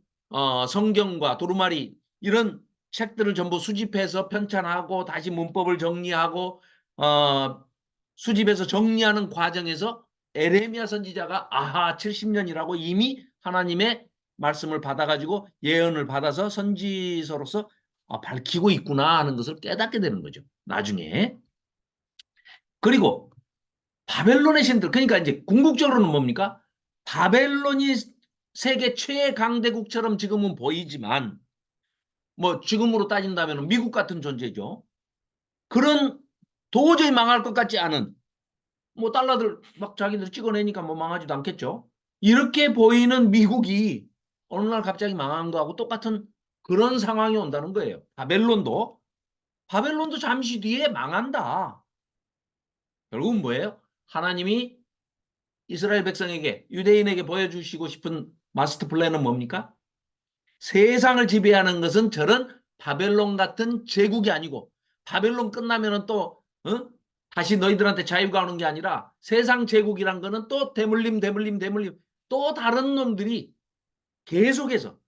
성경과 두루마리 이런 책들을 전부 수집해서 편찬하고 다시 문법을 정리하고 수집해서 정리하는 과정에서 에레미야 선지자가 아하 70년이라고 이미 하나님의 말씀을 받아가지고 예언을 받아서 선지서로서 밝히고 있구나 하는 것을 깨닫게 되는 거죠. 나중에. 그리고 바벨론의 신들, 그러니까 이제 궁극적으로는 뭡니까? 바벨론이 세계 최강대국처럼 지금은 보이지만 뭐 지금으로 따진다면 미국 같은 존재죠. 그런 도저히 망할 것 같지 않은 뭐 달러들 막 자기들 찍어내니까 뭐 망하지도 않겠죠. 이렇게 보이는 미국이 어느 날 갑자기 망한 거하고 똑같은 그런 상황이 온다는 거예요. 바벨론도 잠시 뒤에 망한다. 결국은 뭐예요? 하나님이 이스라엘 백성에게 유대인에게 보여주시고 싶은 마스터 플랜은 뭡니까? 세상을 지배하는 것은 저런 바벨론 같은 제국이 아니고 바벨론 끝나면은 또 다시 너희들한테 자유가 오는 게 아니라 세상 제국이란 거는 또 대물림 또 다른 놈들이 계속해서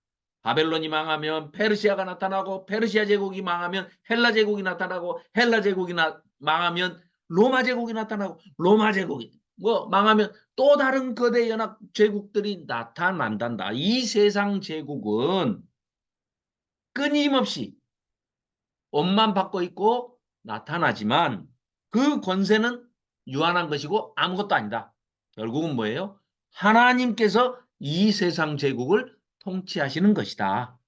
바벨론이 망하면 페르시아가 나타나고 페르시아 제국이 망하면 헬라 제국이 나타나고 헬라 제국이 망하면 로마 제국이 나타나고 로마 제국이 뭐 망하면 또 다른 거대 연합 제국들이 나타난단다. 이 세상 제국은 끊임없이 옷만 받고 있고 나타나지만 그 권세는 유한한 것이고 아무것도 아니다. 결국은 뭐예요? 하나님께서 이 세상 제국을 통치하시는 것이다.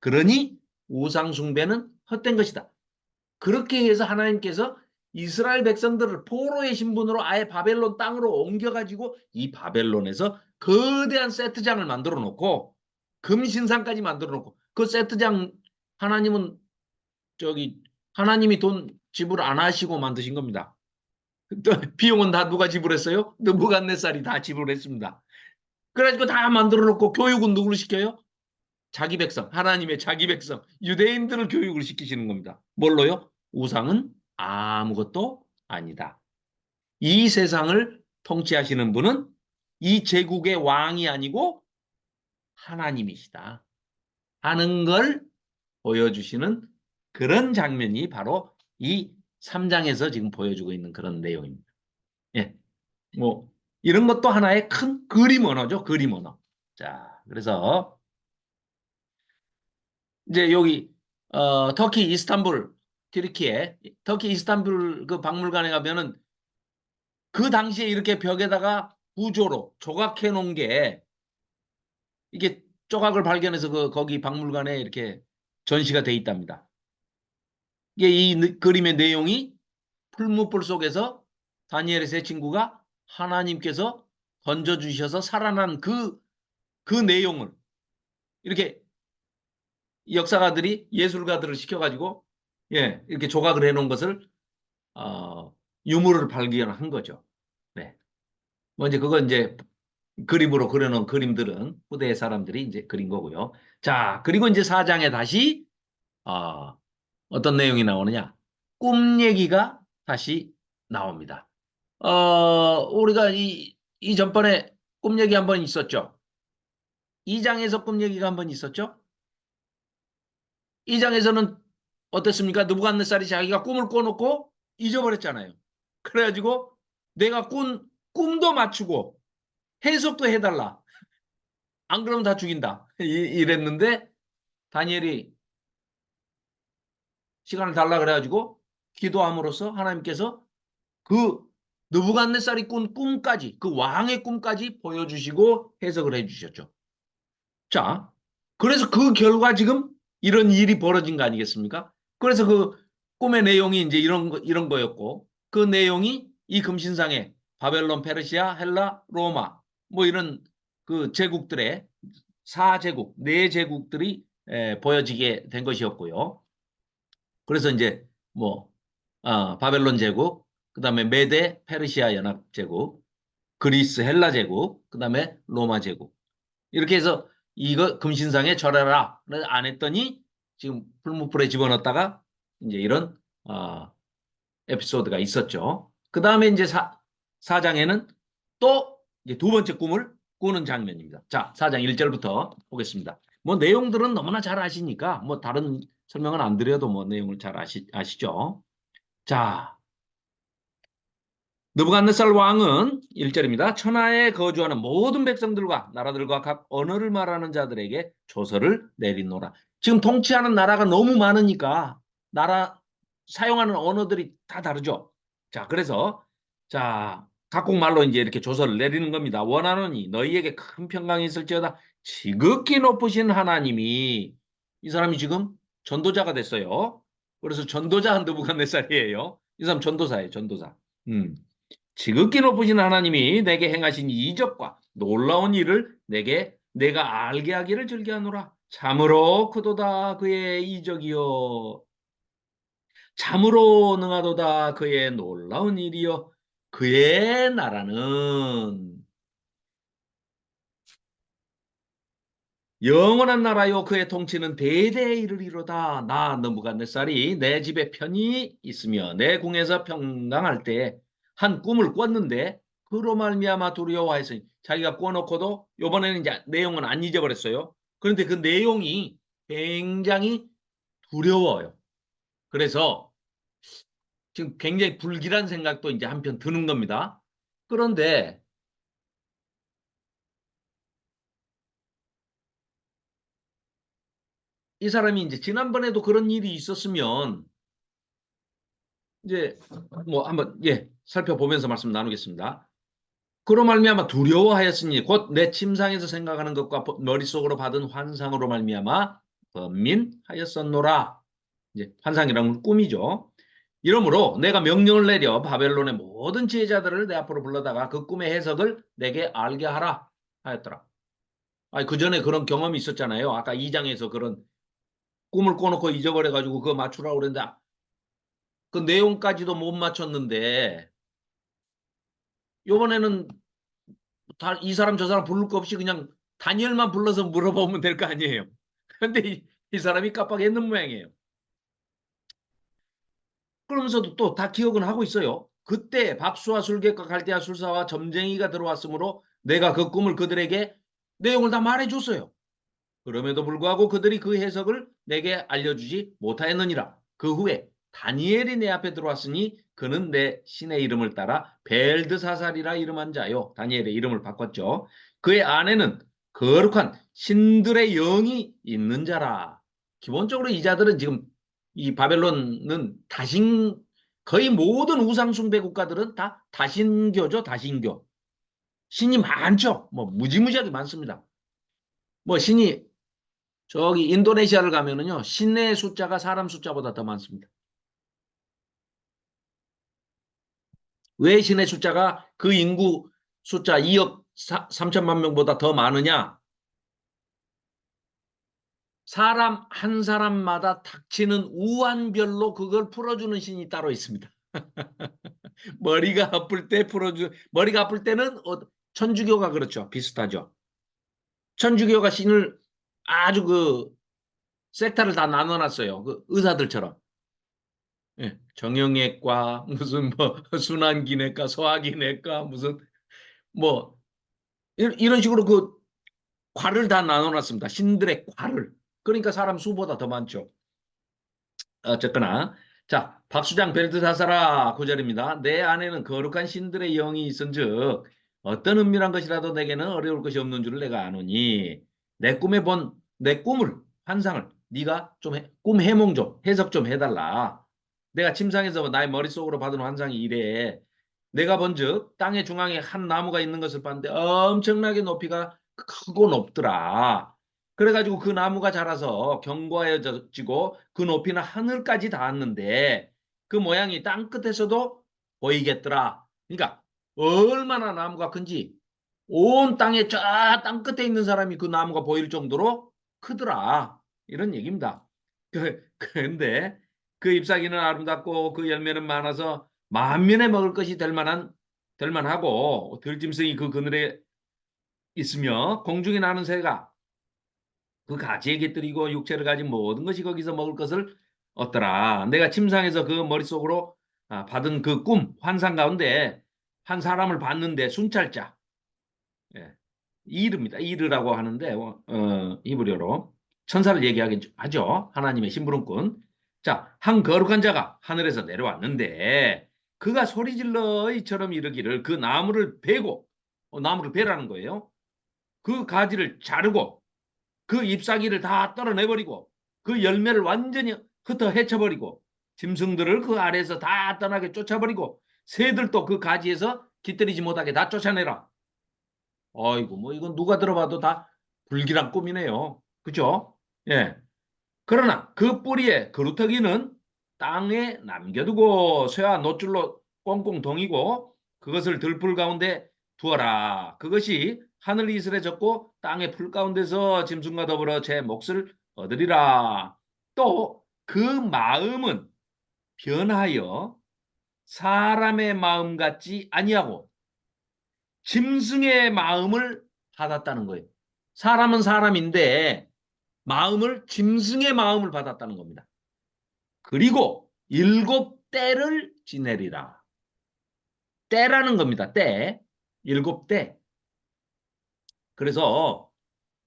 그러니 우상 숭배는 헛된 것이다. 그렇게 해서 하나님께서 이스라엘 백성들을 포로의 신분으로 아예 바벨론 땅으로 옮겨가지고 이 바벨론에서 거대한 세트장을 만들어 놓고 금신상까지 만들어 놓고 그 세트장 하나님은 저기 하나님이 돈 지불 안 하시고 만드신 겁니다. 비용은 다 누가 지불했어요? 느부갓네살이 다 지불했습니다. 그래가지고 다 만들어 놓고 교육은 누구를 시켜요? 자기 백성, 하나님의 자기 백성, 유대인들을 교육을 시키시는 겁니다. 뭘로요? 우상은 아무것도 아니다. 이 세상을 통치하시는 분은 이 제국의 왕이 아니고 하나님이시다 하는 걸 보여주시는 그런 장면이 바로 이 3장에서 지금 보여주고 있는 그런 내용입니다. 예, 뭐 이런 것도 하나의 큰 그림 언어죠. 그림 언어. 자, 그래서 이제 여기 터키 이스탄불 튀르키예 터키 이스탄불 그 박물관에 가면은 그 당시에 이렇게 벽에다가 구조로 조각해 놓은 게 이게 조각을 발견해서 거기 박물관에 이렇게 전시가 돼 있답니다. 이게 이 그림의 내용이 풀무불 속에서 다니엘의 세 친구가 하나님께서 던져주셔서 살아난 그 내용을 이렇게 역사가들이 예술가들을 시켜가지고 이렇게 조각을 해놓은 것을 유물을 발견한 거죠. 네. 뭐 이제 그건 이제 그림으로 그려놓은 그림들은 후대의 사람들이 이제 그린 거고요. 자, 그리고 이제 4장에 다시 어떤 내용이 나오느냐? 꿈 얘기가 다시 나옵니다. 우리가 이 전번에 꿈 얘기 한번 있었죠. 2장에서 꿈 얘기가 한번 있었죠. 2장에서는 어땠습니까? 느부갓네살이 자기가 꿈을 꿔놓고 잊어버렸잖아요. 그래가지고 내가 꾼 꿈도 맞추고 해석도 해달라. 안 그러면 다 죽인다. 이랬는데 다니엘이 시간을 달라 그래가지고 기도함으로써 하나님께서 그 느부갓네살이 꾼 꿈까지 그 왕의 꿈까지 보여주시고 해석을 해주셨죠. 자, 그래서 그 결과 지금 이런 일이 벌어진 거 아니겠습니까? 그래서 그 꿈의 내용이 이제 이런 거였고 그 내용이 이 금신상에 바벨론, 페르시아, 헬라, 로마 뭐 이런 그 제국들의 4제국, 4제국들이 보여지게 된 것이었고요. 그래서 이제 뭐 바벨론 제국, 그다음에 메데 페르시아 연합 제국, 그리스 헬라 제국, 그다음에 로마 제국. 이렇게 해서 이거 금신상에 절해라 안 했더니 지금 풀무불에 집어넣었다가 이제 이런 에피소드가 있었죠. 그다음에 이제 4장에는 또 이제 두 번째 꿈을 꾸는 장면입니다. 자, 4장 1절부터 보겠습니다. 뭐 내용들은 너무나 잘 아시니까 뭐 다른 설명은 안 드려도 뭐 내용을 잘 아시죠? 자, 느부갓네살 왕은 1절입니다. 천하에 거주하는 모든 백성들과 나라들과 각 언어를 말하는 자들에게 조서를 내리노라. 지금 통치하는 나라가 너무 많으니까 나라 사용하는 언어들이 다 다르죠. 자, 그래서 자, 각국 말로 이제 이렇게 조서를 내리는 겁니다. 원하노니 너희에게 큰 평강이 있을지어다. 지극히 높으신 하나님이 이 사람이 지금 전도자가 됐어요. 그래서 전도자 느부갓네살이에요. 이 사람 전도사예요, 전도사. 음. 지극히 높으신 하나님이 내게 행하신 이적과 놀라운 일을 내가 알게 하기를 즐겨하노라. 참으로 크도다 그의 이적이요. 참으로 능하도다 그의 놀라운 일이요. 그의 나라는 영원한 나라요 그의 통치는 대대에 이르리로다. 나 느부갓네살이 내 집에 편히 있으며 내 궁에서 평강할 때 한 꿈을 꿨는데 그로 말미암아 두려워하였으니 자기가 꿔놓고도 이번에는 이제 내용은 안 잊어버렸어요. 그런데 그 내용이 굉장히 두려워요. 그래서 지금 굉장히 불길한 생각도 이제 한편 드는 겁니다. 그런데 이 사람이 이제 지난번에도 그런 일이 있었으면 이제 뭐 한번 살펴보면서 말씀 나누겠습니다. 그로 말미암아 두려워하였으니 곧 내 침상에서 생각하는 것과 머릿속으로 받은 환상으로 말미암아 번민하였었노라. 이제 환상이란 건 꿈이죠. 이러므로 내가 명령을 내려 바벨론의 모든 지혜자들을 내 앞으로 불러다가 그 꿈의 해석을 내게 알게 하라 하였더라. 아니, 그 전에 그런 경험이 있었잖아요. 아까 2장에서 그런 꿈을 꿔놓고 잊어버려가지고 그거 맞추라고 그랬는데 그 내용까지도 못 맞췄는데 이번에는 이 사람 저 사람 부를 거 없이 그냥 다니엘만 불러서 물어보면 될 거 아니에요. 그런데 이 사람이 깜빡했는 모양이에요. 그러면서도 또 다 기억은 하고 있어요. 그때 박수와 술객과 갈대아 술사와 점쟁이가 들어왔으므로 내가 그 꿈을 그들에게 내용을 다 말해줬어요. 그럼에도 불구하고 그들이 그 해석을 내게 알려주지 못하였느니라. 그 후에 다니엘이 내 앞에 들어왔으니 그는 내 신의 이름을 따라 벨드사살이라 이름한 자요. 다니엘의 이름을 바꿨죠. 그의 안에는 거룩한 신들의 영이 있는 자라. 기본적으로 이 자들은 지금 이 바벨론은 거의 모든 우상숭배 국가들은 다 다신교죠. 다신교. 신이 많죠. 뭐 무지무지하게 많습니다. 뭐 신이 저기 인도네시아를 가면은요, 신의 숫자가 사람 숫자보다 더 많습니다. 왜 신의 숫자가 그 인구 숫자 2억 3천만 명보다 더 많으냐? 사람 한 사람마다 닥치는 우환별로 그걸 풀어주는 신이 따로 있습니다. 머리가 아플 때는 천주교가 그렇죠. 비슷하죠. 천주교가 신을 아주 그 섹타를 다 나눠놨어요. 그 의사들처럼. 예, 정형외과 무슨 뭐 순환기내과 소화기내과 무슨 뭐 이런 식으로 그 과를 다 나눠놨습니다. 신들의 과를. 그러니까 사람 수보다 더 많죠. 어쨌거나 자 박수장 벨드사사라 9절입니다. 내 안에는 거룩한 신들의 영이 있은즉 어떤 은밀한 것이라도 내게는 어려울 것이 없는 줄을 내가 아노니 내 꿈에 본 내 꿈을 환상을 네가 좀 꿈 해몽 좀 해석 좀 해달라. 내가 침상에서 나의 머릿속으로 받은 환상이 이래. 내가 본즉 땅의 중앙에 한 나무가 있는 것을 봤는데 엄청나게 높이가 크고 높더라. 그래가지고 그 나무가 자라서 견고해지고 그 높이는 하늘까지 닿았는데 그 모양이 땅 끝에서도 보이겠더라. 그러니까 얼마나 나무가 큰지 온 땅에 저 땅 끝에 있는 사람이 그 나무가 보일 정도로 크더라. 이런 얘기입니다. 그런데 그 잎사귀는 아름답고 그 열매는 많아서 만민의 먹을 것이 될 만하고 들짐승이 그 그늘에 있으며 공중에 나는 새가 그 가지에 깃들이고 육체를 가진 모든 것이 거기서 먹을 것을 얻더라. 내가 침상에서 그 머릿속으로 받은 그 꿈, 환상 가운데 한 사람을 봤는데 순찰자, 예, 이르입니다. 이르라고 하는데 히브리어로 천사를 얘기하죠. 하나님의 심부름꾼. 자, 한 거룩한 자가 하늘에서 내려왔는데 그가 소리질러 이처럼 이르기를 그 나무를 베고 나무를 베라는 거예요. 그 가지를 자르고 그 잎사귀를 다 떨어내버리고 그 열매를 완전히 흩어 헤쳐버리고 짐승들을 그 아래에서 다 떠나게 쫓아버리고 새들도 그 가지에서 깃들이지 못하게 다 쫓아내라. 어이구 뭐 이건 누가 들어봐도 다 불길한 꿈이네요. 그죠? 예. 그러나 그 뿌리에 그루터기는 땅에 남겨두고 쇠와 노줄로 꽁꽁 동이고 그것을 들풀 가운데 두어라. 그것이 하늘 이슬에 젖고 땅의 풀 가운데서 짐승과 더불어 제 몫을 얻으리라. 또 그 마음은 변하여 사람의 마음 같지 아니하고 짐승의 마음을 받았다는 거예요. 사람은 사람인데 마음을 짐승의 마음을 받았다는 겁니다. 그리고 일곱 때를 지내리라. 때라는 겁니다. 때. 일곱 때. 그래서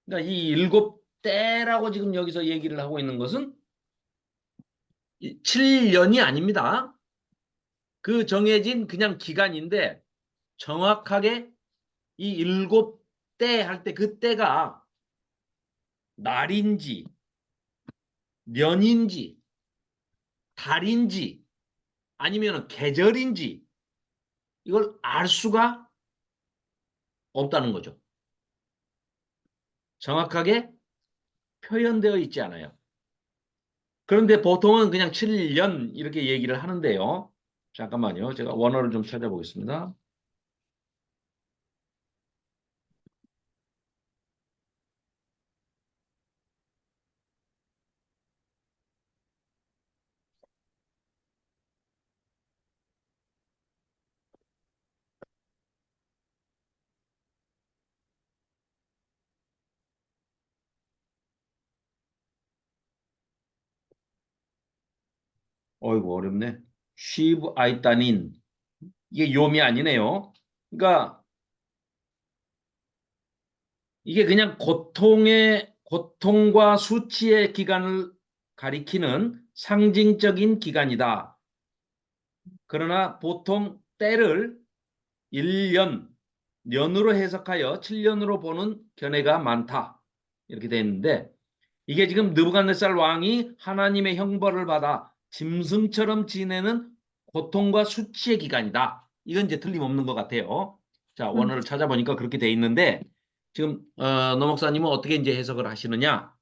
그러니까 이 일곱 때라고 지금 여기서 얘기를 하고 있는 것은 7년이 아닙니다. 그 정해진 그냥 기간인데 정확하게 이 일곱 때 할 때 그 때가 날인지 년인지 달인지 아니면 계절인지 이걸 알 수가 없다는 거죠. 정확하게 표현되어 있지 않아요. 그런데 보통은 그냥 7년 이렇게 얘기를 하는데요. 잠깐만요. 제가 원어를 좀 찾아보겠습니다. 어이구 어렵네. 쉬브 아이따닌 이게 요미 아니네요. 그러니까 이게 그냥 고통과 수치의 기간을 가리키는 상징적인 기간이다. 그러나 보통 때를 1년, 년으로 해석하여 7년으로 보는 견해가 많다. 이렇게 되어 있는데 이게 지금 느부갓네살 왕이 하나님의 형벌을 받아 짐승처럼 지내는 고통과 수치의 기간이다. 이건 이제 틀림없는 것 같아요. 자, 원어를 찾아보니까 그렇게 돼 있는데 지금 노 목사님은 어떻게 이제 해석을 하시느냐?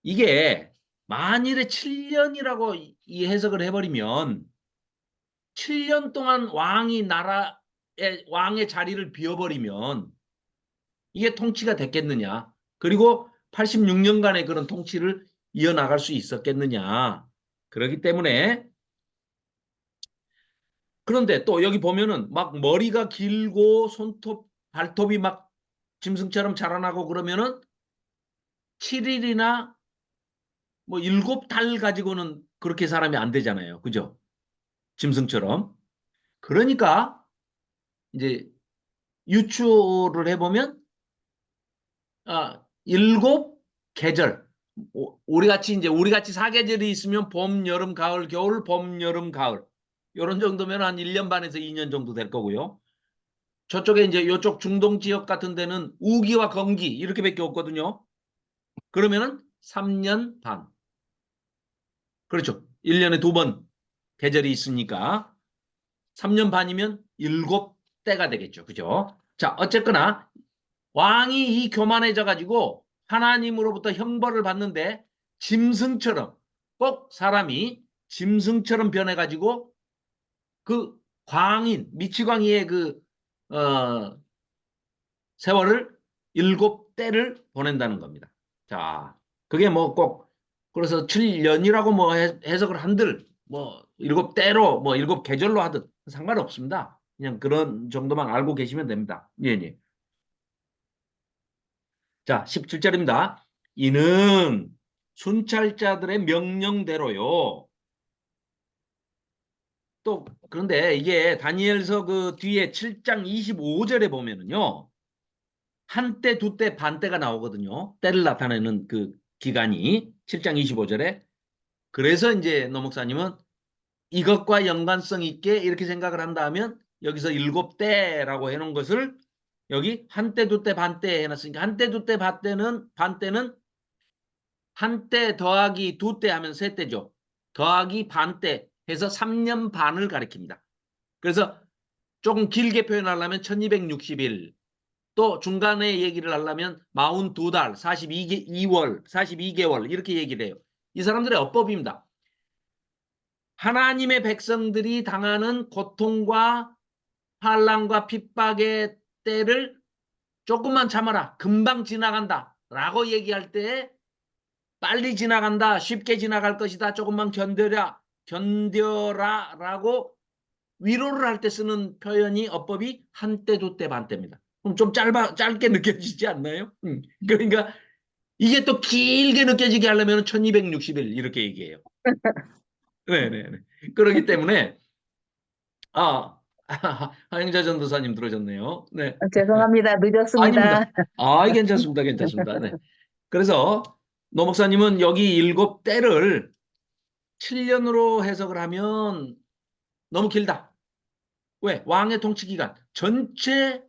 이게 만일에 7년이라고 이 해석을 해버리면 7년 동안 왕의 자리를 비워버리면 이게 통치가 됐겠느냐? 그리고 86년간의 그런 통치를 이어나갈 수 있었겠느냐? 그렇기 때문에 그런데 또 여기 보면은 막 머리가 길고 손톱, 발톱이 막 짐승처럼 자라나고 그러면은 7일이나 뭐 7달 가지고는 그렇게 사람이 안 되잖아요. 그죠? 짐승처럼. 그러니까 이제 유추를 해보면 일곱 계절. 우리 같이 사계절이 있으면 봄, 여름, 가을, 겨울, 봄, 여름, 가을. 요런 정도면 한 1년 반에서 2년 정도 될 거고요. 저쪽에 이제 요쪽 중동 지역 같은 데는 우기와 건기 이렇게밖에 없거든요. 그러면은 3년 반. 그렇죠. 1년에 두 번 계절이 있으니까 3년 반이면 7때가 되겠죠. 그죠? 자, 어쨌거나 왕이 이 교만해져 가지고 하나님으로부터 형벌을 받는데 짐승처럼 꼭 사람이 짐승처럼 변해 가지고 그 광인 미치광이의 그 세월을 7때를 보낸다는 겁니다. 자, 그게 뭐 꼭 그래서 7년이라고 뭐 해석을 한들 뭐 7때로 뭐 7계절로 하든 상관없습니다. 그냥 그런 정도만 알고 계시면 됩니다. 예, 예. 자, 17절입니다. 이는 순찰자들의 명령대로요. 또 그런데 이게 다니엘서 그 뒤에 7장 25절에 보면은요. 한 때, 두 때, 반 때가 나오거든요. 때를 나타내는 그 기간이 7장 25절에 그래서 이제 노 목사님은 이것과 연관성 있게 이렇게 생각을 한다면 여기서 일곱 때라고 해놓은 것을 여기 한때 두때 반때 해놨으니까 한때 두때 반때는 한때 더하기 두때 하면 세 때죠. 더하기 반때 해서 3년 반을 가리킵니다. 그래서 조금 길게 표현하려면 1260일, 또 중간에 얘기를 하려면 42달, 42개월 이렇게 얘기를 해요. 이 사람들의 어법입니다. 하나님의 백성들이 당하는 고통과 환난과 핍박의 때를 조금만 참아라, 금방 지나간다 라고 얘기할 때 빨리 지나간다, 쉽게 지나갈 것이다, 조금만 견뎌라 라고 위로를 할 때 쓰는 표현이 어법이 한때 두때 반때입니다. 그럼 좀 짧게 느껴지지 않나요? 그러니까 이게 또 길게 느껴지게 하려면 1260일 이렇게 얘기해요. 네네네. 그렇기 때문에 하영자 전도사님 들어오셨네요. 네. 죄송합니다. 아닙니다. 늦었습니다. 괜찮습니다. 괜찮습니다. 네. 그래서 노 목사님은 여기 일곱 때를 7년으로 해석을 하면 너무 길다. 왜? 왕의 통치 기간. 전체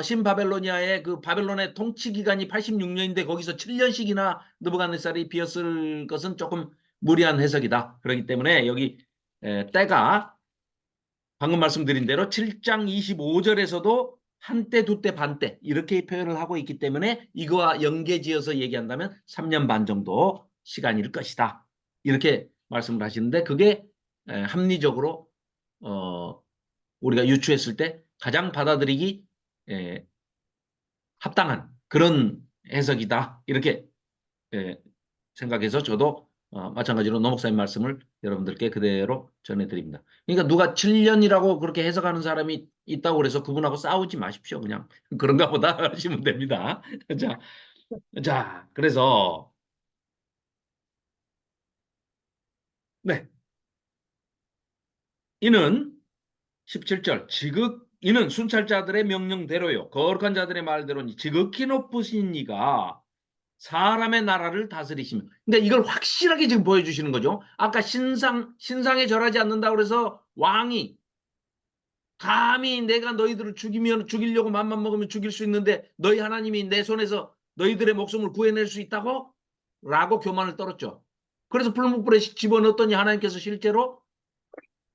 신바벨로니아의 그 바벨론의 통치 기간이 86년인데 거기서 7년씩이나 느부갓네살이 비었을 것은 조금 무리한 해석이다. 그렇기 때문에 여기 때가 방금 말씀드린 대로 7장 25절에서도 한때, 두때, 반때 이렇게 표현을 하고 있기 때문에 이거와 연계지어서 얘기한다면 3년 반 정도 시간일 것이다. 이렇게 말씀을 하시는데 그게 합리적으로 우리가 유추했을 때 가장 받아들이기 합당한 그런 해석이다. 이렇게 생각해서 저도 마찬가지로 노 목사님 말씀을 여러분들께 그대로 전해드립니다. 그러니까 누가 7년이라고 그렇게 해석하는 사람이 있다고 그래서 그분하고 싸우지 마십시오. 그냥 그런가 보다 하시면 됩니다. 그래서 네, 이는 17절 이는 순찰자들의 명령대로요 거룩한 자들의 말대로니 지극히 높으신 이가 사람의 나라를 다스리시며. 그러니까 이걸 확실하게 지금 보여주시는 거죠. 아까 신상에 절하지 않는다고 그래서 왕이 감히 내가 너희들을 죽이려고 맘만 먹으면 죽일 수 있는데 너희 하나님이 내 손에서 너희들의 목숨을 구해낼 수 있다고? 라고 교만을 떨었죠. 그래서 불목불에 집어넣었더니 하나님께서 실제로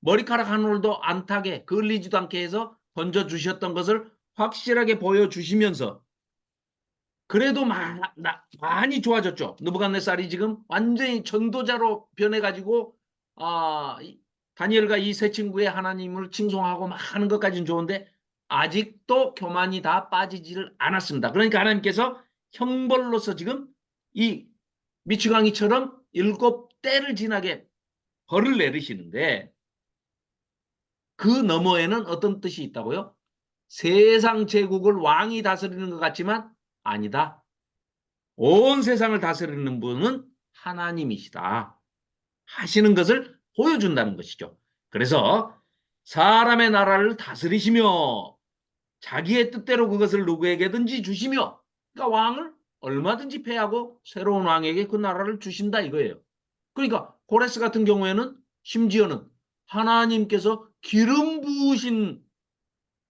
머리카락 한 올도 안 타게 걸리지도 않게 해서 던져주셨던 것을 확실하게 보여주시면서 그래도 많이 좋아졌죠. 느부갓네살이 지금 완전히 전도자로 변해가지고 다니엘과 이 세 친구의 하나님을 칭송하고 막 하는 것까지는 좋은데 아직도 교만이 다 빠지지를 않았습니다. 그러니까 하나님께서 형벌로서 지금 이 미치광이처럼 7때를 지나게 벌을 내리시는데 그 너머에는 어떤 뜻이 있다고요? 세상 제국을 왕이 다스리는 것 같지만 아니다. 온 세상을 다스리는 분은 하나님이시다 하시는 것을 보여준다는 것이죠. 그래서 사람의 나라를 다스리시며 자기의 뜻대로 그것을 누구에게든지 주시며 그러니까 왕을 얼마든지 패하고 새로운 왕에게 그 나라를 주신다 이거예요. 그러니까 고레스 같은 경우에는 심지어는 하나님께서 기름 부으신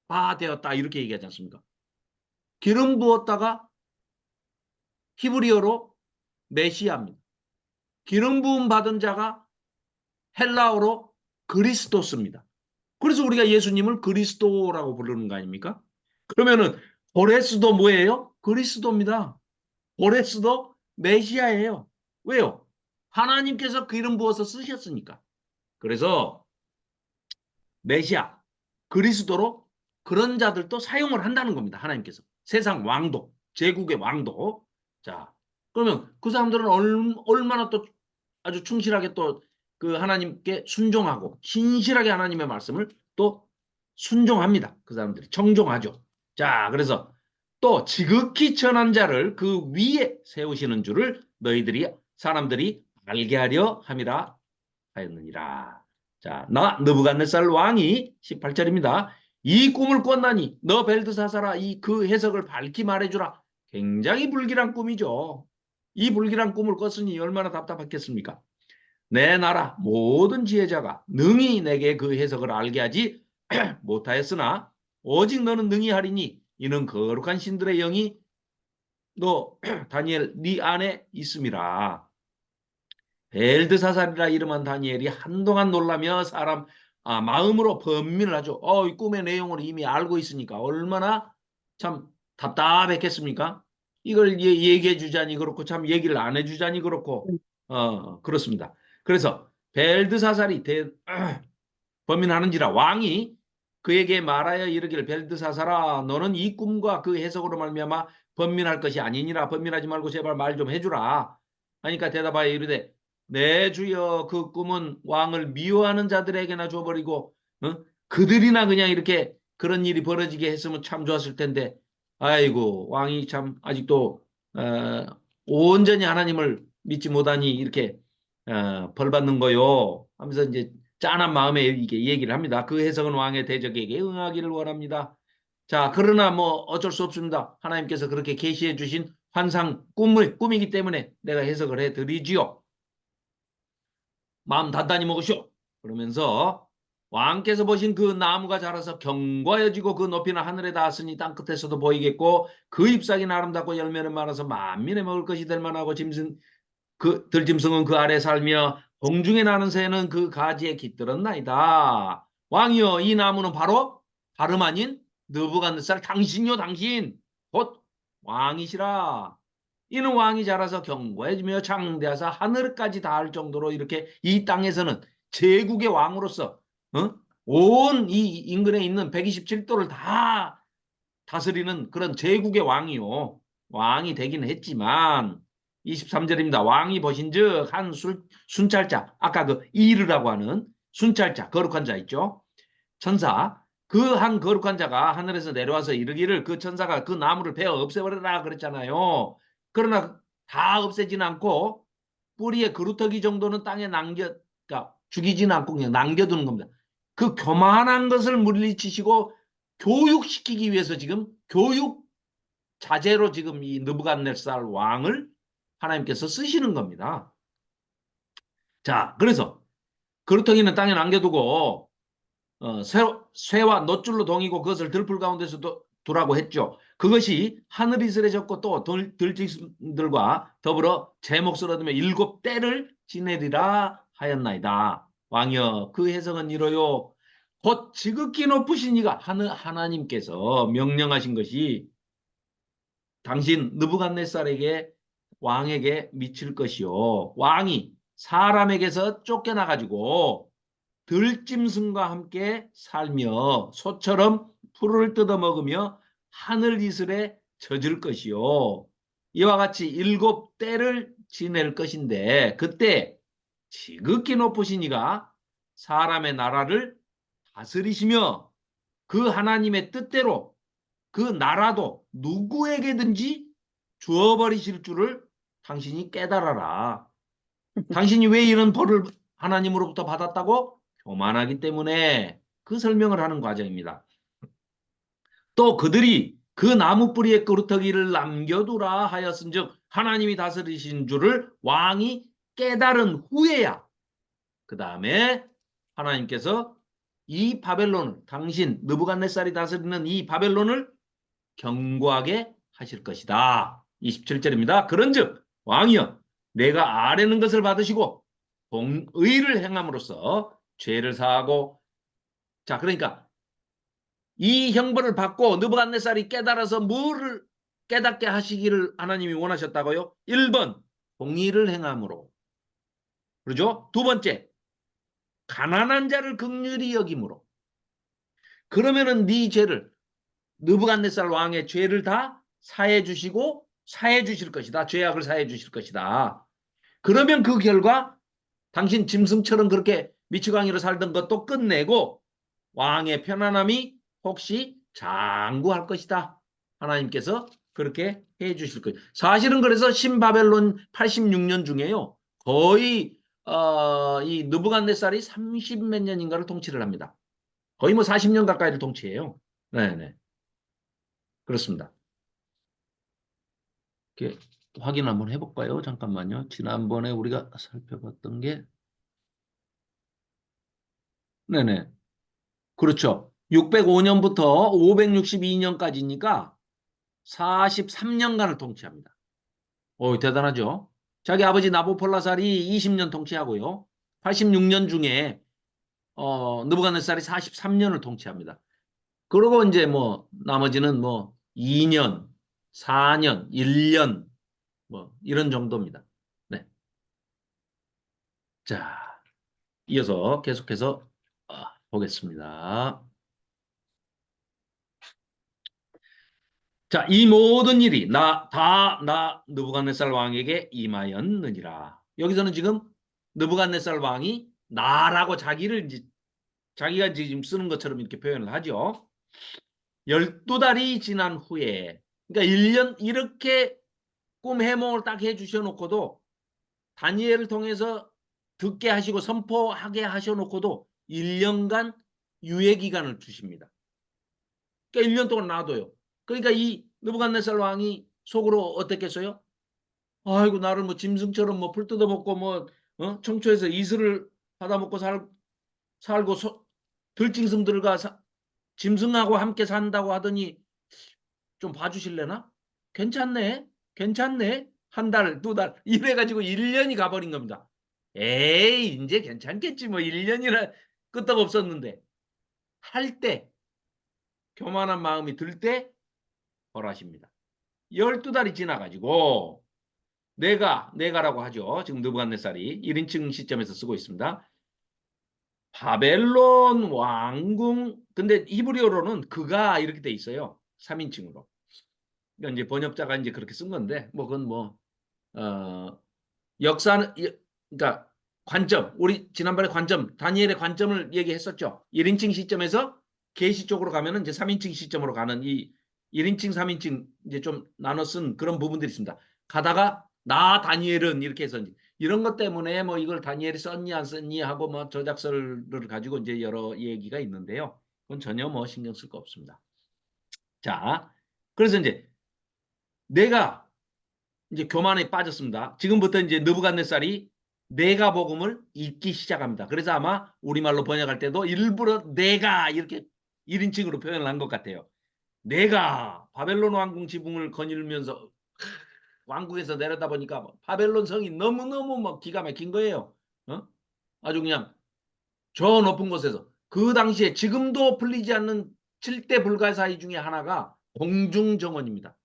바 되었다 이렇게 얘기하지 않습니까? 기름 부었다가 히브리어로 메시아입니다. 기름 부음 받은 자가 헬라어로 그리스도스입니다. 그래서 우리가 예수님을 그리스도라고 부르는 거 아닙니까? 그러면은 고레스도 뭐예요? 그리스도입니다. 고레스도 메시아예요. 왜요? 하나님께서 기름 부어서 쓰셨으니까. 그래서 메시아, 그리스도로 그런 자들도 사용을 한다는 겁니다. 하나님께서. 세상 왕도, 제국의 왕도. 자, 그러면 그 사람들은 얼마나 또 아주 충실하게 또 그 하나님께 순종하고 신실하게 하나님의 말씀을 또 순종합니다. 그 사람들이 청종하죠. 자, 그래서 또 지극히 천한 자를 그 위에 세우시는 줄을 사람들이 알게 하려 함이라 하였느니라. 자, 느부갓네살 왕이 18절입니다. 이 꿈을 꿨나니 너 벨드사사라 그 해석을 밝히 말해주라. 굉장히 불길한 꿈이죠. 이 불길한 꿈을 꿨으니 얼마나 답답했겠습니까? 내 나라 모든 지혜자가 능히 내게 그 해석을 알게 하지 못하였으나 오직 너는 능히 하리니 이는 거룩한 신들의 영이 너 다니엘 네 안에 있음이라. 벨드사살이라 이름한 다니엘이 한동안 놀라며 사람 마음으로 번민을 하죠. 이 꿈의 내용을 이미 알고 있으니까 얼마나 참 답답했겠습니까? 이걸 얘기해 주자니 그렇고 참 얘기를 안 해주자니 그렇고 그렇습니다. 그래서 벨드사살이 범인하는지라 왕이 그에게 말하여 이르기를 벨드사살아 너는 이 꿈과 그 해석으로 말미암아 번민할 것이 아니니라. 번민하지 말고 제발 말 좀 해주라. 하니까 대답하여 이르되 내 주여 그 꿈은 왕을 미워하는 자들에게나 줘버리고 그들이나 그냥 이렇게 그런 일이 벌어지게 했으면 참 좋았을 텐데 아이고 왕이 참 아직도 온전히 하나님을 믿지 못하니 이렇게 벌 받는 거요 하면서 이제 짠한 마음에 이게 얘기를 합니다. 그 해석은 왕의 대적에게 응하기를 원합니다. 자, 그러나 뭐 어쩔 수 없습니다. 하나님께서 그렇게 계시해 주신 환상 꿈이기 때문에 내가 해석을 해 드리지요. 마음 단단히 먹으시오. 그러면서 왕께서 보신 그 나무가 자라서 견고해지고 그 높이는 하늘에 닿았으니 땅끝에서도 보이겠고 그 잎사귀는 아름답고 열매는 많아서 만민의 먹을 것이 될 만하고 들짐승은 그 아래 살며 공중에 나는 새는 그 가지에 깃들었나이다. 왕이여 이 나무는 바로 다름 아닌 느부갓네살 당신이요 당신 곧 왕이시라. 이는 왕이 자라서 견고해지며 장대하사 하늘까지 닿을 정도로 이렇게 이 땅에서는 제국의 왕으로서 온 이 인근에 있는 127도를 다 다스리는 그런 제국의 왕이요. 왕이 되긴 했지만 23절입니다. 왕이 보신즉 한 순찰자 아까 그 이르라고 하는 순찰자 거룩한 자 있죠. 천사 그 한 거룩한 자가 하늘에서 내려와서 이르기를 그 천사가 그 나무를 베어 없애버려라 그랬잖아요. 그러나 다 없애지는 않고 뿌리의 그루터기 정도는 땅에 그러니까 죽이지는 않고 그냥 남겨두는 겁니다. 그 교만한 것을 물리치시고 교육시키기 위해서 지금 교육 자재로 지금 이 느부갓네살 왕을 하나님께서 쓰시는 겁니다. 자, 그래서 그루터기는 땅에 남겨두고 쇠와 놋줄로 동이고 그것을 들풀 가운데서 두라고 했죠. 그것이 하늘이 쓰러졌고 또 들짐승들과 더불어 제 몫을 얻으며 7대를 지내리라 하였나이다. 왕이여 그 해석은 이로요. 곧 지극히 높으신 이가 하나님께서 명령하신 것이 당신 느부갓네살에게 왕에게 미칠 것이요. 왕이 사람에게서 쫓겨나가지고 들짐승과 함께 살며 소처럼 풀을 뜯어먹으며 하늘 이슬에 젖을 것이요. 이와 같이 7대를 지낼 것인데 그때 지극히 높으신 이가 사람의 나라를 다스리시며 그 하나님의 뜻대로 그 나라도 누구에게든지 주어버리실 줄을 당신이 깨달아라. 당신이 왜 이런 벌을 하나님으로부터 받았다고? 교만하기 때문에 그 설명을 하는 과정입니다. 또 그들이 그 나무 뿌리에 그루터기를 남겨두라 하였은즉 하나님이 다스리신 줄을 왕이 깨달은 후에야 그 다음에 하나님께서 이 바벨론을 당신 느부갓네살이 다스리는 이 바벨론을 견고하게 하실 것이다. 27절입니다. 그런즉 왕이여 내가 아뢰는 것을 받으시고 의를 행함으로써 죄를 사하고 자 그러니까 이 형벌을 받고 느부갓네살이 깨달아서 뭐를 깨닫게 하시기를 하나님이 원하셨다고요? 1번 공의를 행함으로 그러죠? 두 번째 가난한 자를 긍휼히 여김으로 그러면은 네 죄를 느부갓네살 왕의 죄를 다 사해 주시고 사해 주실 것이다. 죄악을 사해 주실 것이다. 그러면 그 결과 당신 짐승처럼 그렇게 미치광이로 살던 것도 끝내고 왕의 편안함이 혹시 장구할 것이다. 하나님께서 그렇게 해 주실 거예요. 사실은 그래서 신바벨론 86년 중에요. 거의 이 느부갓네살이 30 몇 년인가를 통치를 합니다. 거의 뭐 40년 가까이를 통치해요. 네네. 그렇습니다. 확인 한번 해볼까요? 잠깐만요. 지난번에 우리가 살펴봤던 게 네네. 그렇죠. 605년부터 562년까지니까 43년간을 통치합니다. 오, 대단하죠? 자기 아버지 나보폴라살이 20년 통치하고요. 86년 중에 느부갓네살이 43년을 통치합니다. 그리고 이제 뭐 나머지는 뭐 2년, 4년, 1년 뭐 이런 정도입니다. 네. 자, 이어서 계속해서 보겠습니다. 자, 이 모든 일이 나 느부갓네살 왕에게 임하였느니라. 여기서는 지금 느부갓네살 왕이 나라고 자기가 지금 쓰는 것처럼 이렇게 표현을 하죠. 12달이 지난 후에, 그러니까 1년 이렇게 꿈 해몽을 딱 해주셔놓고도 다니엘을 통해서 듣게 하시고 선포하게 하셔놓고도 1년간 유예 기간을 주십니다. 그러니까 1년 동안 놔둬요. 그러니까 이 느부갓네살 왕이 속으로 어땠겠어요? 아이고 나를 뭐 짐승처럼 뭐 풀 뜯어먹고 뭐 청초에서 이슬을 받아먹고 살고 들짐승들과 짐승하고 함께 산다고 하더니 좀 봐주실래나? 괜찮네. 괜찮네. 한 달, 두 달. 이래가지고 1년이 가버린 겁니다. 에이, 이제 괜찮겠지. 뭐 1년이나 끄떡 없었는데. 할 때, 교만한 마음이 들 때 벌하십니다. 12달이 지나가지고 내가라고 하죠. 지금 느부갓네살이 1인칭 시점에서 쓰고 있습니다. 바벨론 왕궁, 근데 히브리어로는 그가 이렇게 돼 있어요. 3인칭으로. 그러니까 이제 번역자가 이제 그렇게 쓴 건데, 뭐 그건 뭐 역사는 그러니까 관점, 우리 지난번에 관점, 다니엘의 관점을 얘기했었죠. 1인칭 시점에서 계시 쪽으로 가면은 이제 3인칭 시점으로 가는 이 1인칭, 3인칭 이제 좀 나눠 쓴 그런 부분들이 있습니다. 가다가 나 다니엘은 이렇게 해서 이런 것 때문에 뭐 이걸 다니엘이 썼니 안 썼니 하고 뭐 저작서를 가지고 이제 여러 얘기가 있는데요. 그건 전혀 뭐 신경 쓸 거 없습니다. 자, 그래서 이제 내가 이제 교만에 빠졌습니다. 지금부터 이제 느부갓네살이 내가 복음을 읽기 시작합니다. 그래서 아마 우리말로 번역할 때도 일부러 내가 이렇게 1인칭으로 표현을 한 것 같아요. 내가 바벨론 왕궁 지붕을 거닐면서 왕궁에서 내려다 보니까 바벨론 성이 너무너무 막 기가 막힌 거예요. 아주 그냥 저 높은 곳에서 그 당시에 지금도 풀리지 않는 7대 불가사의 중에 하나가 공중정원입니다.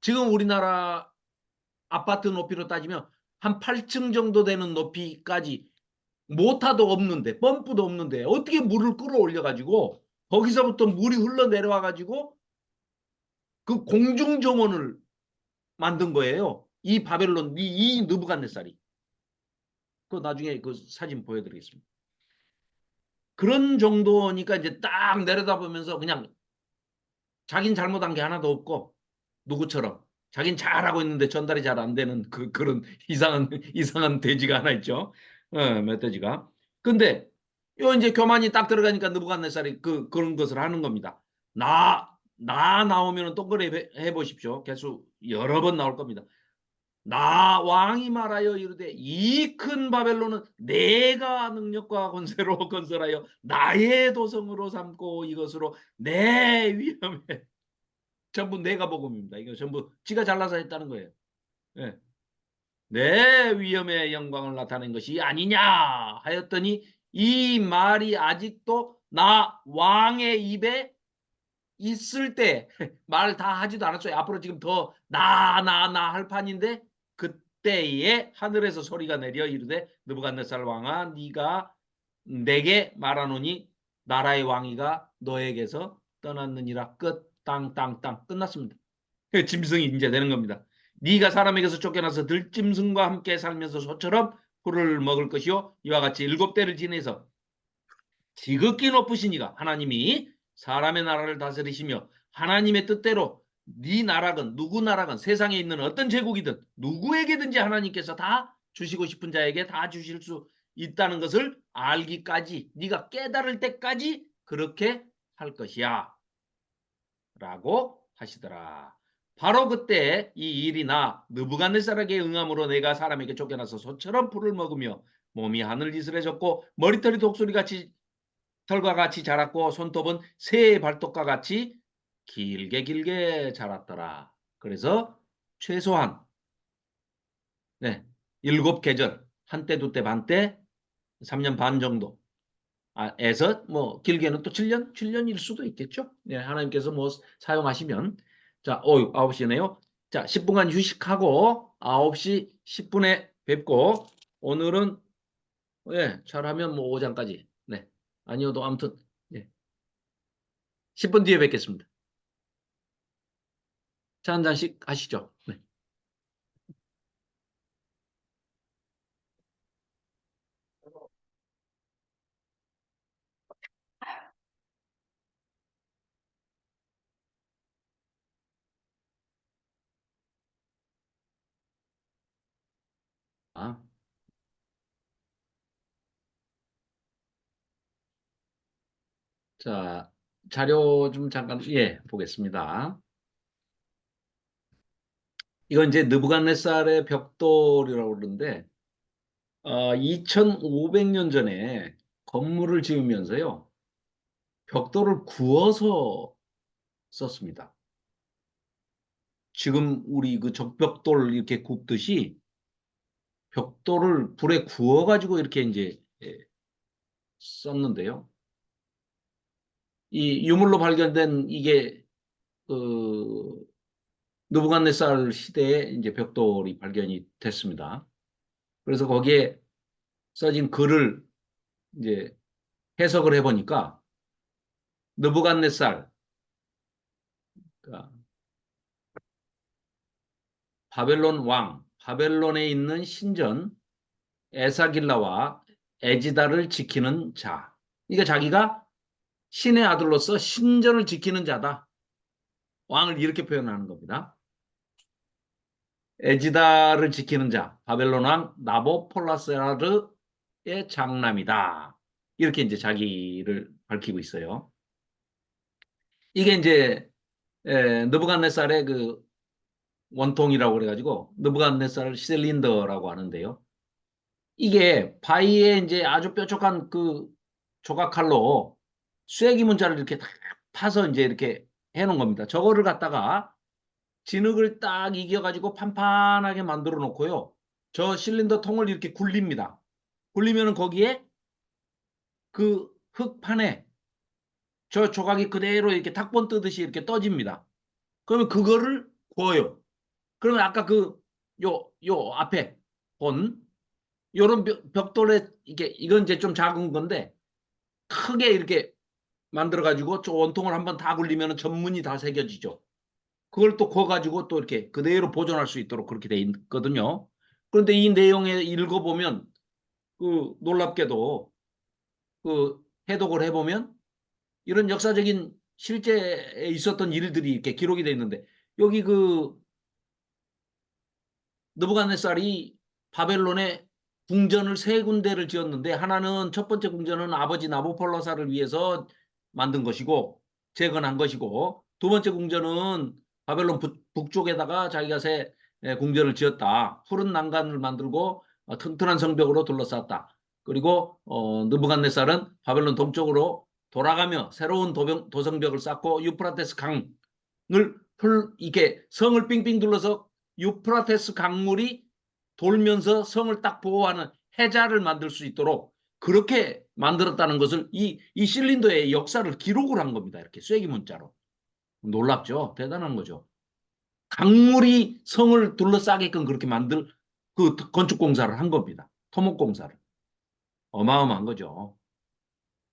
지금 우리나라 아파트 높이로 따지면 한 8층 정도 되는 높이까지 모타도 없는데 펌프도 없는데 어떻게 물을 끌어올려 가지고 거기서부터 물이 흘러내려와 가지고 그 공중정원을 만든 거예요. 이 바벨론 이 느부갓네살이. 그 나중에 그 사진 보여드리겠습니다. 그런 정도니까 이제 딱 내려다보면서 그냥 자긴 잘못한 게 하나도 없고 누구처럼 자긴 잘하고 있는데 전달이 잘 안 되는 그런 이상한 돼지가 하나 있죠. 멧돼지가. 근데 요 이제 교만이 딱 들어가니까 느부갓네살이 그런 것을 하는 겁니다. 나 나오면은 동그랗게 해 보십시오. 개수 여러 번 나올 겁니다. 나 왕이 말하여 이르되 이 큰 바벨론은 내가 능력과 권세로 건설하여 나의 도성으로 삼고 이것으로 내 위엄에 전부 내가 복음입니다. 이거 전부 지가 잘나서 했다는 거예요. 예. 내 위엄의 영광을 나타낸 것이 아니냐 하였더니 이 말이 아직도 나 왕의 입에 있을 때 말 다 하지도 않았어요. 앞으로 지금 더 나 할 판인데 그때에 하늘에서 소리가 내려 이르되 느부갓네살 왕아 네가 내게 말하노니 나라의 왕위가 너에게서 떠났느니라. 끝. 땅땅땅 끝났습니다. 짐승이 이제 되는 겁니다. 네가 사람에게서 쫓겨나서 들짐승과 함께 살면서 소처럼 풀을 먹을 것이요 이와 같이 7대를 지내서 지극히 높으신 이가 하나님이 사람의 나라를 다스리시며 하나님의 뜻대로 네 나라건 누구 나라건 세상에 있는 어떤 제국이든 누구에게든지 하나님께서 다 주시고 싶은 자에게 다 주실 수 있다는 것을 알기까지 네가 깨달을 때까지 그렇게 할 것이야 라고 하시더라. 바로 그때 이 일이나 느부갓네살에게 응함으로 내가 사람에게 쫓겨나서 소처럼 풀을 먹으며 몸이 하늘 이슬해졌고 머리털이 독수리같이 털과 같이 자랐고 손톱은 새의 발톱과 같이 길게 길게 자랐더라. 그래서 최소한 네, 7계절, 한때, 두때, 반때, 3년 반 정도 에서 뭐 길게는 또 7년? 7년일 수도 있겠죠. 네, 하나님께서 뭐 사용하시면 자, 9시네요. 자, 10분간 휴식하고 9시 10분에 뵙고 오늘은 예, 잘하면 뭐 5장까지. 네. 아니어도 아무튼 예. 10분 뒤에 뵙겠습니다. 차 한 잔씩 하시죠. 네. 아, 자, 자료 좀 잠깐 예, 보겠습니다. 이건 이제 느부갓네살의 벽돌이라고 그러는데 2500년 전에 건물을 지으면서요. 벽돌을 구워서 썼습니다. 지금 우리 그 적벽돌 이렇게 굽듯이 벽돌을 불에 구워가지고 이렇게 이제 썼는데요. 이 유물로 발견된 이게 그 느부갓네살 시대에 이제 벽돌이 발견이 됐습니다. 그래서 거기에 써진 글을 이제 해석을 해보니까 느부갓네살, 그러니까 바벨론 왕, 바벨론에 있는 신전 에사길라와 에지다를 지키는 자. 그러니까 자기가 신의 아들로서 신전을 지키는 자다. 왕을 이렇게 표현하는 겁니다. 에지다를 지키는 자, 바벨론 왕 나보폴라스라르의 장남이다. 이렇게 이제 자기를 밝히고 있어요. 이게 이제 느부갓네살의 그 원통이라고 그래가지고 느부갓네살 실린더라고 하는데요. 이게 바위에 이제 아주 뾰족한 그 조각칼로 쐐기 문자를 이렇게 탁 파서 이제 이렇게 해놓은 겁니다. 저거를 갖다가 진흙을 딱 이겨가지고 판판하게 만들어 놓고요. 저 실린더 통을 이렇게 굴립니다. 굴리면은 거기에 그 흙판에 저 조각이 그대로 이렇게 탁본 뜨듯이 이렇게 떠집니다. 그러면 그거를 구워요. 그러면 아까 요 앞에 본 요런 벽돌에 이게 이건 이제 좀 작은 건데 크게 이렇게 만들어 가지고 저 원통을 한번 다 굴리면 전문이 다 새겨지죠. 그걸 또 구워 가지고 또 이렇게 그대로 보존할 수 있도록 그렇게 돼 있거든요. 그런데 이 내용에 읽어보면 그 놀랍게도 그 해독을 해보면 이런 역사적인 실제에 있었던 일들이 이렇게 기록이 돼 있는데 여기 그 느부갓네살이 바벨론에 궁전을 세 군데를 지었는데 하나는 첫 번째 궁전은 아버지 나보폴라사를 위해서 만든 것이고 재건한 것이고 두 번째 궁전은 바벨론 북쪽에다가 자기가 새 궁전을 지었다. 푸른 난간을 만들고 튼튼한 성벽으로 둘러쌌다. 그리고 느부갓네살은 바벨론 동쪽으로 돌아가며 새로운 도성벽을 쌓고 유프라테스 강을 이렇게 성을 빙빙 둘러서 유프라테스 강물이 돌면서 성을 딱 보호하는 해자를 만들 수 있도록 그렇게 만들었다는 것을 이 실린더의 역사를 기록을 한 겁니다. 이렇게 쐐기 문자로. 놀랍죠? 대단한 거죠. 강물이 성을 둘러싸게끔 그렇게 만들 그 건축 공사를 한 겁니다. 토목 공사를. 어마어마한 거죠.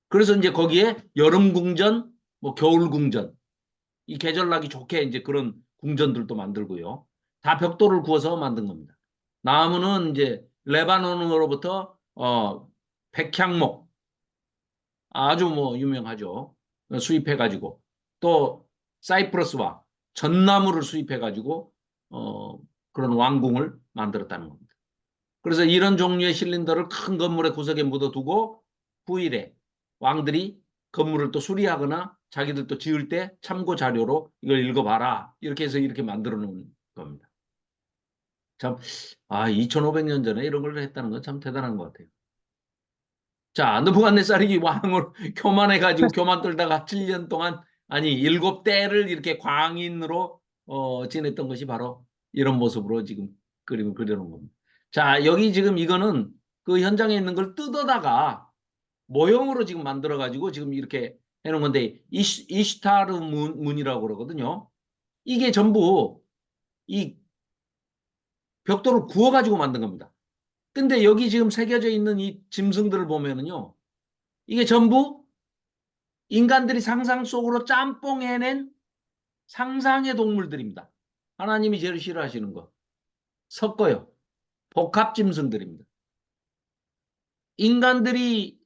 그래서 이제 거기에 여름 궁전, 뭐 겨울 궁전, 이 계절나기 좋게 이제 그런 궁전들도 만들고요. 다 벽돌을 구워서 만든 겁니다. 나무는 이제 레바논으로부터 백향목 아주 뭐 유명하죠. 수입해가지고 또 사이프러스와 전나무를 수입해가지고 그런 왕궁을 만들었다는 겁니다. 그래서 이런 종류의 실린더를 큰 건물의 구석에 묻어두고 후일에 왕들이 건물을 또 수리하거나 자기들도 지을 때 참고 자료로 이걸 읽어봐라. 이렇게 해서 이렇게 만들어 놓은 겁니다. 참, 2500년 전에 이런 걸 했다는 건 참 대단한 것 같아요. 자, 느부갓네살이 왕으로 교만해가지고 교만 떨다가 7년 동안, 아니, 7대를 이렇게 광인으로 지냈던 것이 바로 이런 모습으로 지금 그림을 그려놓은 겁니다. 자, 여기 지금 이거는 그 현장에 있는 걸 뜯어다가 모형으로 지금 만들어가지고 지금 이렇게 해놓은 건데, 이슈타르 문이라고 그러거든요. 이게 전부 이 벽돌을 구워가지고 만든 겁니다. 근데 여기 지금 새겨져 있는 이 짐승들을 보면은요, 이게 전부 인간들이 상상 속으로 짬뽕 해낸 상상의 동물들입니다. 하나님이 제일 싫어하시는 거. 섞어요. 복합 짐승들입니다. 인간들이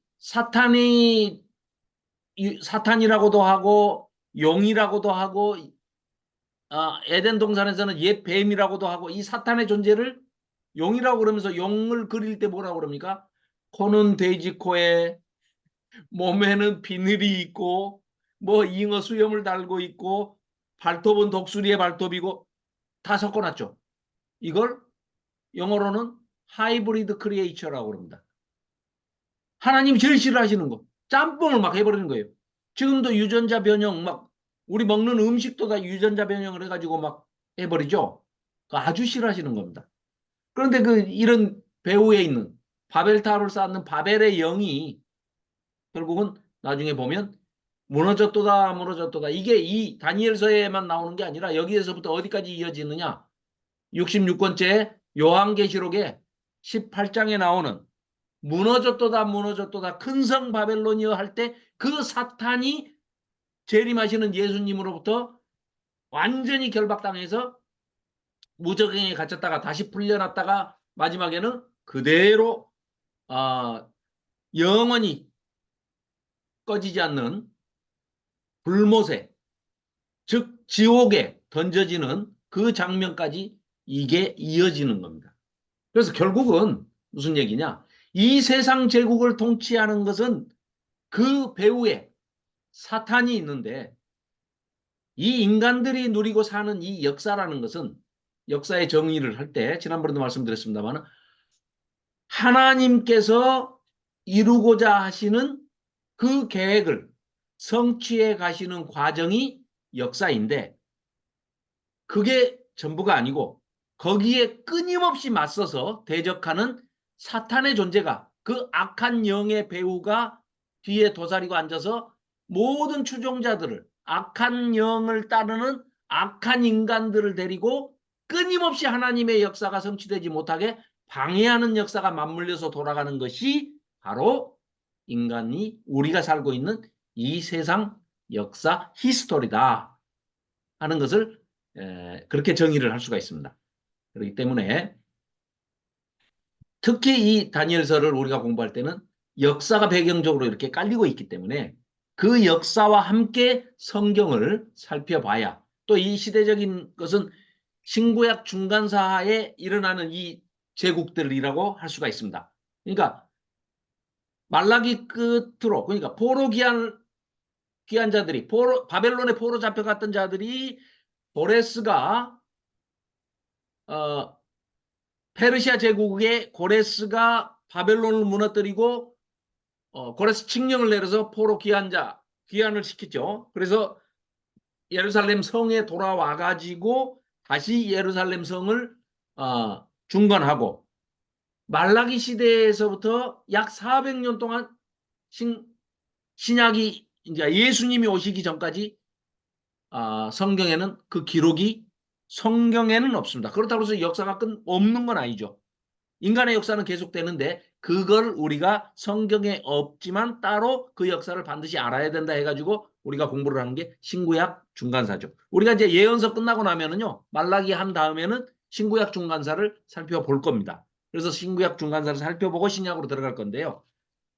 사탄이라고도 하고 용이라고도 하고 에덴 동산에서는 옛 뱀이라고도 하고, 이 사탄의 존재를 용이라고 그러면서 용을 그릴 때 뭐라고 그럽니까? 코는 돼지 코에, 몸에는 비늘이 있고, 뭐 잉어 수염을 달고 있고, 발톱은 독수리의 발톱이고, 다 섞어놨죠. 이걸 영어로는 하이브리드 크리에이처라고 그럽니다. 하나님이 제일 싫어하시는 거. 짬뽕을 막 해버리는 거예요. 지금도 유전자 변형, 막 우리 먹는 음식도 다 유전자 변형을 해가지고 막 해버리죠. 아주 싫어하시는 겁니다. 그런데 이런 배후에 있는 바벨타워를 쌓는 바벨의 영이 결국은 나중에 보면 무너졌도다 무너졌도다, 이게 이 다니엘서에만 나오는 게 아니라 여기에서부터 어디까지 이어지느냐, 66권째 요한계시록에 18장에 나오는 무너졌도다 무너졌도다 큰 성 바벨론이여 할 때, 그 사탄이 재림하시는 예수님으로부터 완전히 결박당해서 무적행에 갇혔다가 다시 풀려났다가 마지막에는 그대로 영원히 꺼지지 않는 불못에, 즉 지옥에 던져지는 그 장면까지 이게 이어지는 겁니다. 그래서 결국은 무슨 얘기냐, 이 세상 제국을 통치하는 것은 그 배후에 사탄이 있는데, 이 인간들이 누리고 사는 이 역사라는 것은, 역사의 정의를 할 때 지난번에도 말씀드렸습니다만, 하나님께서 이루고자 하시는 그 계획을 성취해 가시는 과정이 역사인데, 그게 전부가 아니고 거기에 끊임없이 맞서서 대적하는 사탄의 존재가, 그 악한 영의 배후가 뒤에 도사리고 앉아서 모든 추종자들을, 악한 영을 따르는 악한 인간들을 데리고 끊임없이 하나님의 역사가 성취되지 못하게 방해하는 역사가 맞물려서 돌아가는 것이 바로 인간이, 우리가 살고 있는 이 세상 역사 히스토리다 하는 것을 그렇게 정의를 할 수가 있습니다. 그렇기 때문에 특히 이 다니엘서를 우리가 공부할 때는 역사가 배경적으로 이렇게 깔리고 있기 때문에 그 역사와 함께 성경을 살펴봐야, 또 이 시대적인 것은 신구약 중간사하에 일어나는 이 제국들이라고 할 수가 있습니다. 그러니까 말라기 끝으로, 그러니까 포로 귀한 자들이, 바벨론의 포로 잡혀갔던 자들이, 고레스가 페르시아 제국의 고레스가 바벨론을 무너뜨리고 고레스 칙령을 내려서 포로 귀환을 시켰죠. 그래서 예루살렘 성에 돌아와 가지고 다시 예루살렘 성을 중건하고, 말라기 시대에서부터 약 400년 동안 신약이 이제 예수님이 오시기 전까지 성경에는 그 기록이, 성경에는 없습니다. 그렇다고 해서 역사가 없는 건 아니죠. 인간의 역사는 계속되는데 그걸 우리가 성경에 없지만 따로 그 역사를 반드시 알아야 된다 해가지고 우리가 공부를 하는 게 신구약 중간사죠. 우리가 이제 예언서 끝나고 나면은요, 말라기 한 다음에는 신구약 중간사를 살펴볼 겁니다. 그래서 신구약 중간사를 살펴보고 신약으로 들어갈 건데요.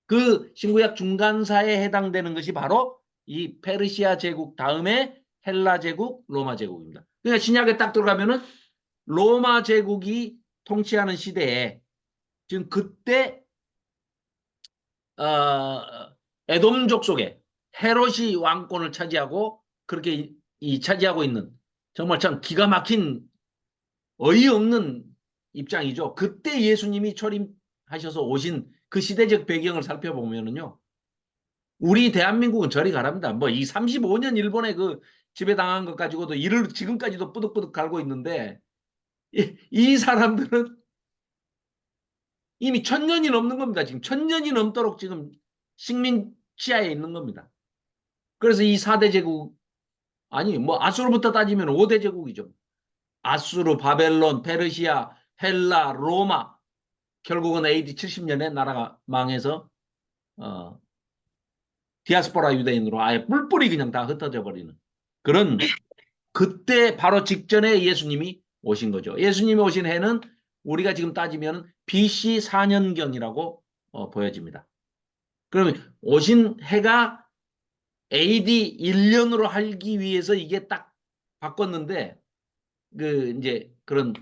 그 신구약 중간사에 해당되는 것이 바로 이 페르시아 제국 다음에 헬라 제국, 로마 제국입니다. 그러니까 신약에 딱 들어가면은 로마 제국이 통치하는 시대에, 지금 그때 에돔족 속에 헤롯이 왕권을 차지하고 그렇게 차지하고 있는 정말 참 기가 막힌 어이없는 입장이죠. 그때 예수님이 초림하셔서 오신 그 시대적 배경을 살펴보면은요. 우리 대한민국은 저리 가랍니다. 뭐 이 35년 일본에 그 지배당한 것 가지고도 이를 지금까지도 뿌득뿌득 갈고 있는데 이 사람들은 이미 1000년이 넘는 겁니다. 지금 1000년이 넘도록 지금 식민 지하에 있는 겁니다. 그래서 이 4대 제국 아니 뭐 아수르부터 따지면 5대 제국이죠. 아수르, 바벨론, 페르시아, 헬라, 로마 결국은 AD 70년에 나라가 망해서 디아스포라 유대인으로 아예 뿔뿔이 그냥 다 흩어져 버리는 그런 그때 바로 직전에 예수님이 오신 거죠. 예수님이 오신 해는 우리가 지금 따지면 BC 4년경이라고 보여집니다. 그러면 오신 해가 AD 1년으로 하기 위해서 이게 딱 바꿨는데 그 이제 그런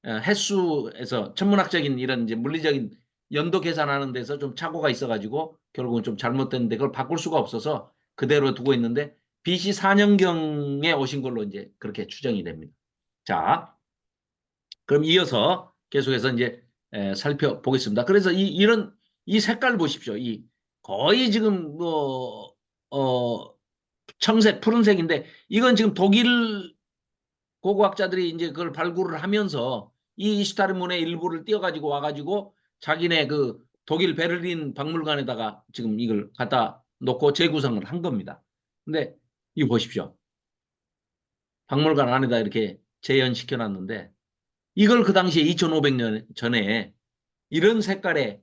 횟수에서 천문학적인 이런 이제 물리적인 연도 계산하는 데서 좀 착오가 있어가지고 결국은 좀 잘못됐는데 그걸 바꿀 수가 없어서 그대로 두고 있는데 BC 4년경에 오신 걸로 이제 그렇게 추정이 됩니다. 자, 그럼 이어서 계속해서 이제 살펴보겠습니다. 그래서 이런 이 색깔 보십시오. 이 거의 지금 뭐 청색, 푸른색인데 이건 지금 독일 고고학자들이 이제 그걸 발굴을 하면서 이 이슈타르문의 일부를 띄어가지고 와가지고 자기네 그 독일 베를린 박물관에다가 지금 이걸 갖다 놓고 재구성을 한 겁니다. 근데 이거 보십시오. 박물관 안에다 이렇게 재현시켜 놨는데 이걸 그 당시에 2500년 전에 이런 색깔의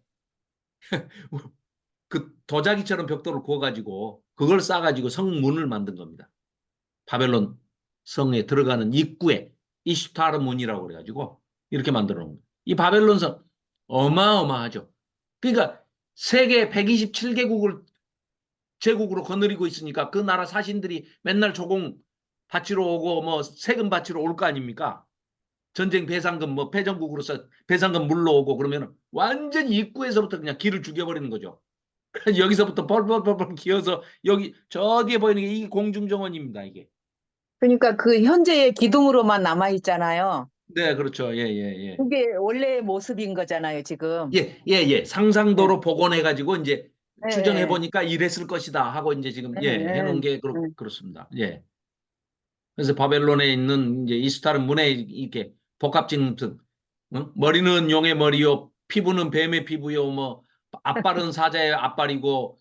그 도자기처럼 벽돌을 구워가지고 그걸 싸가지고 성문을 만든 겁니다. 바벨론 성에 들어가는 입구에 이슈타르 문이라고 그래가지고 이렇게 만들어 놓은 거예요. 이 바벨론 성 어마어마하죠. 그러니까 세계 127개국을 제국으로 거느리고 있으니까 그 나라 사신들이 맨날 조공 바치러 오고 뭐 세금 바치러 올 거 아닙니까? 전쟁 배상금 뭐 패전국으로서 배상금 물러오고 그러면 완전히 입구에서부터 그냥 길을 죽여버리는 거죠. 여기서부터 펄펄펄펄 기어서 여기 저 뒤에 보이는 게 이게 공중정원입니다. 이게. 그러니까 그 현재의 기둥으로만 남아 있잖아요. 네, 그렇죠. 예, 예, 예. 그게 원래 모습인 거잖아요, 지금. 예, 예, 예. 네. 상상도로 복원해가지고 이제 추정해 네. 보니까 이랬을 것이다 하고 이제 지금 네. 예, 네. 해놓은 게 네. 그렇습니다. 예. 그래서 바벨론에 있는 이제 이스타르 문에 이렇게 복합진 머리는 용의 머리요, 피부는 뱀의 피부요, 뭐 앞발은 사자의 앞발이고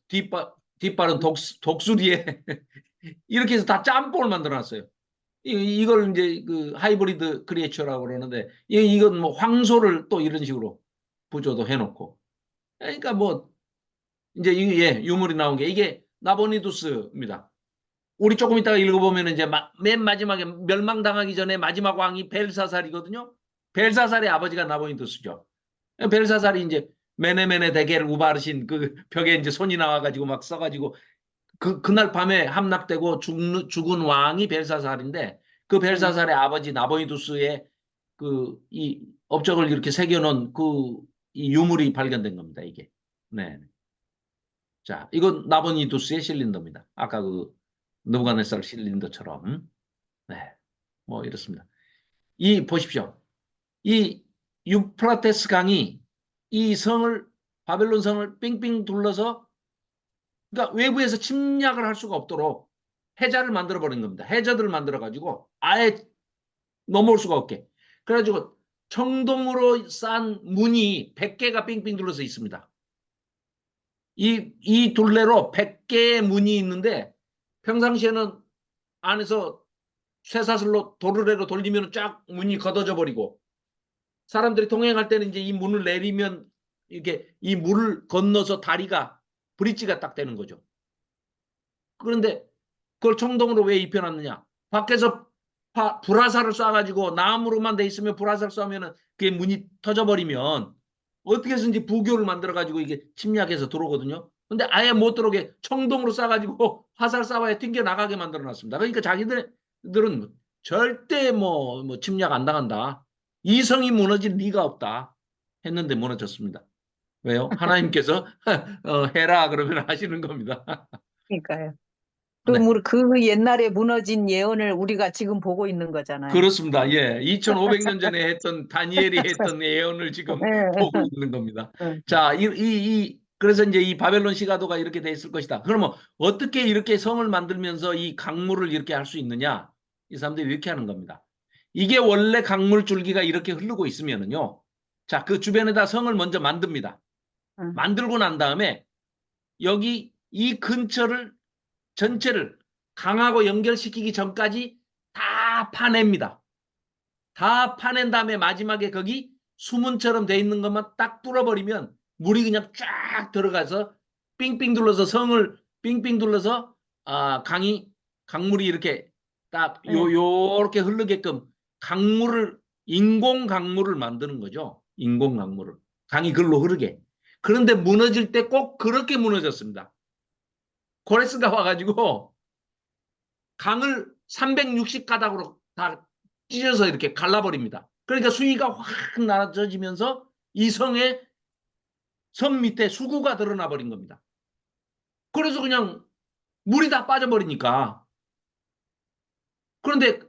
뒷발은 독수리에 이렇게 해서 다 짬뽕을 만들어놨어요. 이걸 이제 그 하이브리드 크리에이처라고 그러는데 이건 뭐 황소를 또 이런 식으로 부조도 해놓고 그러니까 뭐 이제 이게 예, 유물이 나온 게 이게 나보니두스입니다. 우리 조금 이따가 읽어보면 이제 맨 마지막에 멸망당하기 전에 마지막 왕이 벨사살이거든요. 벨사살의 아버지가 나보니두스죠. 벨사살이 이제 메네메네 대게를 우바르신 그 벽에 이제 손이 나와가지고 막 써가지고 그날 밤에 함락되고 죽은 왕이 벨사살인데 그 벨사살의 아버지 나보니두스의 그 이 업적을 이렇게 새겨놓은 그 이 유물이 발견된 겁니다. 이게. 네. 자, 이건 나보니두스의 실린더입니다. 아까 그 느부갓네살 실린더처럼. 네. 뭐 이렇습니다. 이 보십시오. 이 유프라테스 강이 이 성을 바벨론 성을 빙빙 둘러서 그러니까 외부에서 침략을 할 수가 없도록 해자를 만들어 버린 겁니다. 해저들을 만들어 가지고 아예 넘어올 수가 없게. 그래가지고 청동으로 싼 문이 100개가 빙빙 둘러서 있습니다. 이 둘레로 100개의 문이 있는데 평상시에는 안에서 쇠사슬로 도르래로 돌리면 쫙 문이 걷어져 버리고 사람들이 통행할 때는 이제 이 문을 내리면 이렇게 이 물을 건너서 다리가 브릿지가 딱 되는 거죠. 그런데 그걸 청동으로 왜 입혀놨느냐? 밖에서 불화살을 쏴가지고 나무로만 돼 있으면 불화살 쏘면은 그게 문이 터져버리면 어떻게 해서든지 부교를 만들어가지고 이게 침략해서 들어오거든요. 근데 아예 못 들어오게 청동으로 쏴가지고 화살 쏴봐야 튕겨 나가게 만들어놨습니다. 그러니까 자기들은 절대 뭐 침략 안 당한다. 이 성이 무너질 리가 없다. 했는데 무너졌습니다. 왜요? 하나님께서 해라 그러면 하시는 겁니다. 그러니까요. 또 네. 그 옛날에 무너진 예언을 우리가 지금 보고 있는 거잖아요. 그렇습니다. 예. 2500년 전에 했던 다니엘이 했던 예언을 지금 예, 보고 있는 겁니다. 예. 자, 그래서 이제 이 바벨론 시가도가 이렇게 돼 있을 것이다. 그러면 어떻게 이렇게 성을 만들면서 이 강물을 이렇게 할 수 있느냐? 이 사람들이 이렇게 하는 겁니다. 이게 원래 강물 줄기가 이렇게 흐르고 있으면은요. 자, 그 주변에다 성을 먼저 만듭니다. 만들고 난 다음에 여기 이 근처를 전체를 강하고 연결시키기 전까지 다 파냅니다. 다 파낸 다음에 마지막에 거기 수문처럼 돼 있는 것만 딱 뚫어버리면 물이 그냥 쫙 들어가서 삥삥 둘러서 성을 삥삥 둘러서 강물이 이렇게 딱 요렇게 흐르게끔 인공 강물을 만드는 거죠. 인공 강물을. 강이 글로 흐르게. 그런데 무너질 때 꼭 그렇게 무너졌습니다. 고레스가 와가지고 강을 360가닥으로 다 찢어서 이렇게 갈라버립니다. 그러니까 수위가 확 낮아지면서 이 성 밑에 수구가 드러나 버린 겁니다. 그래서 그냥 물이 다 빠져버리니까. 그런데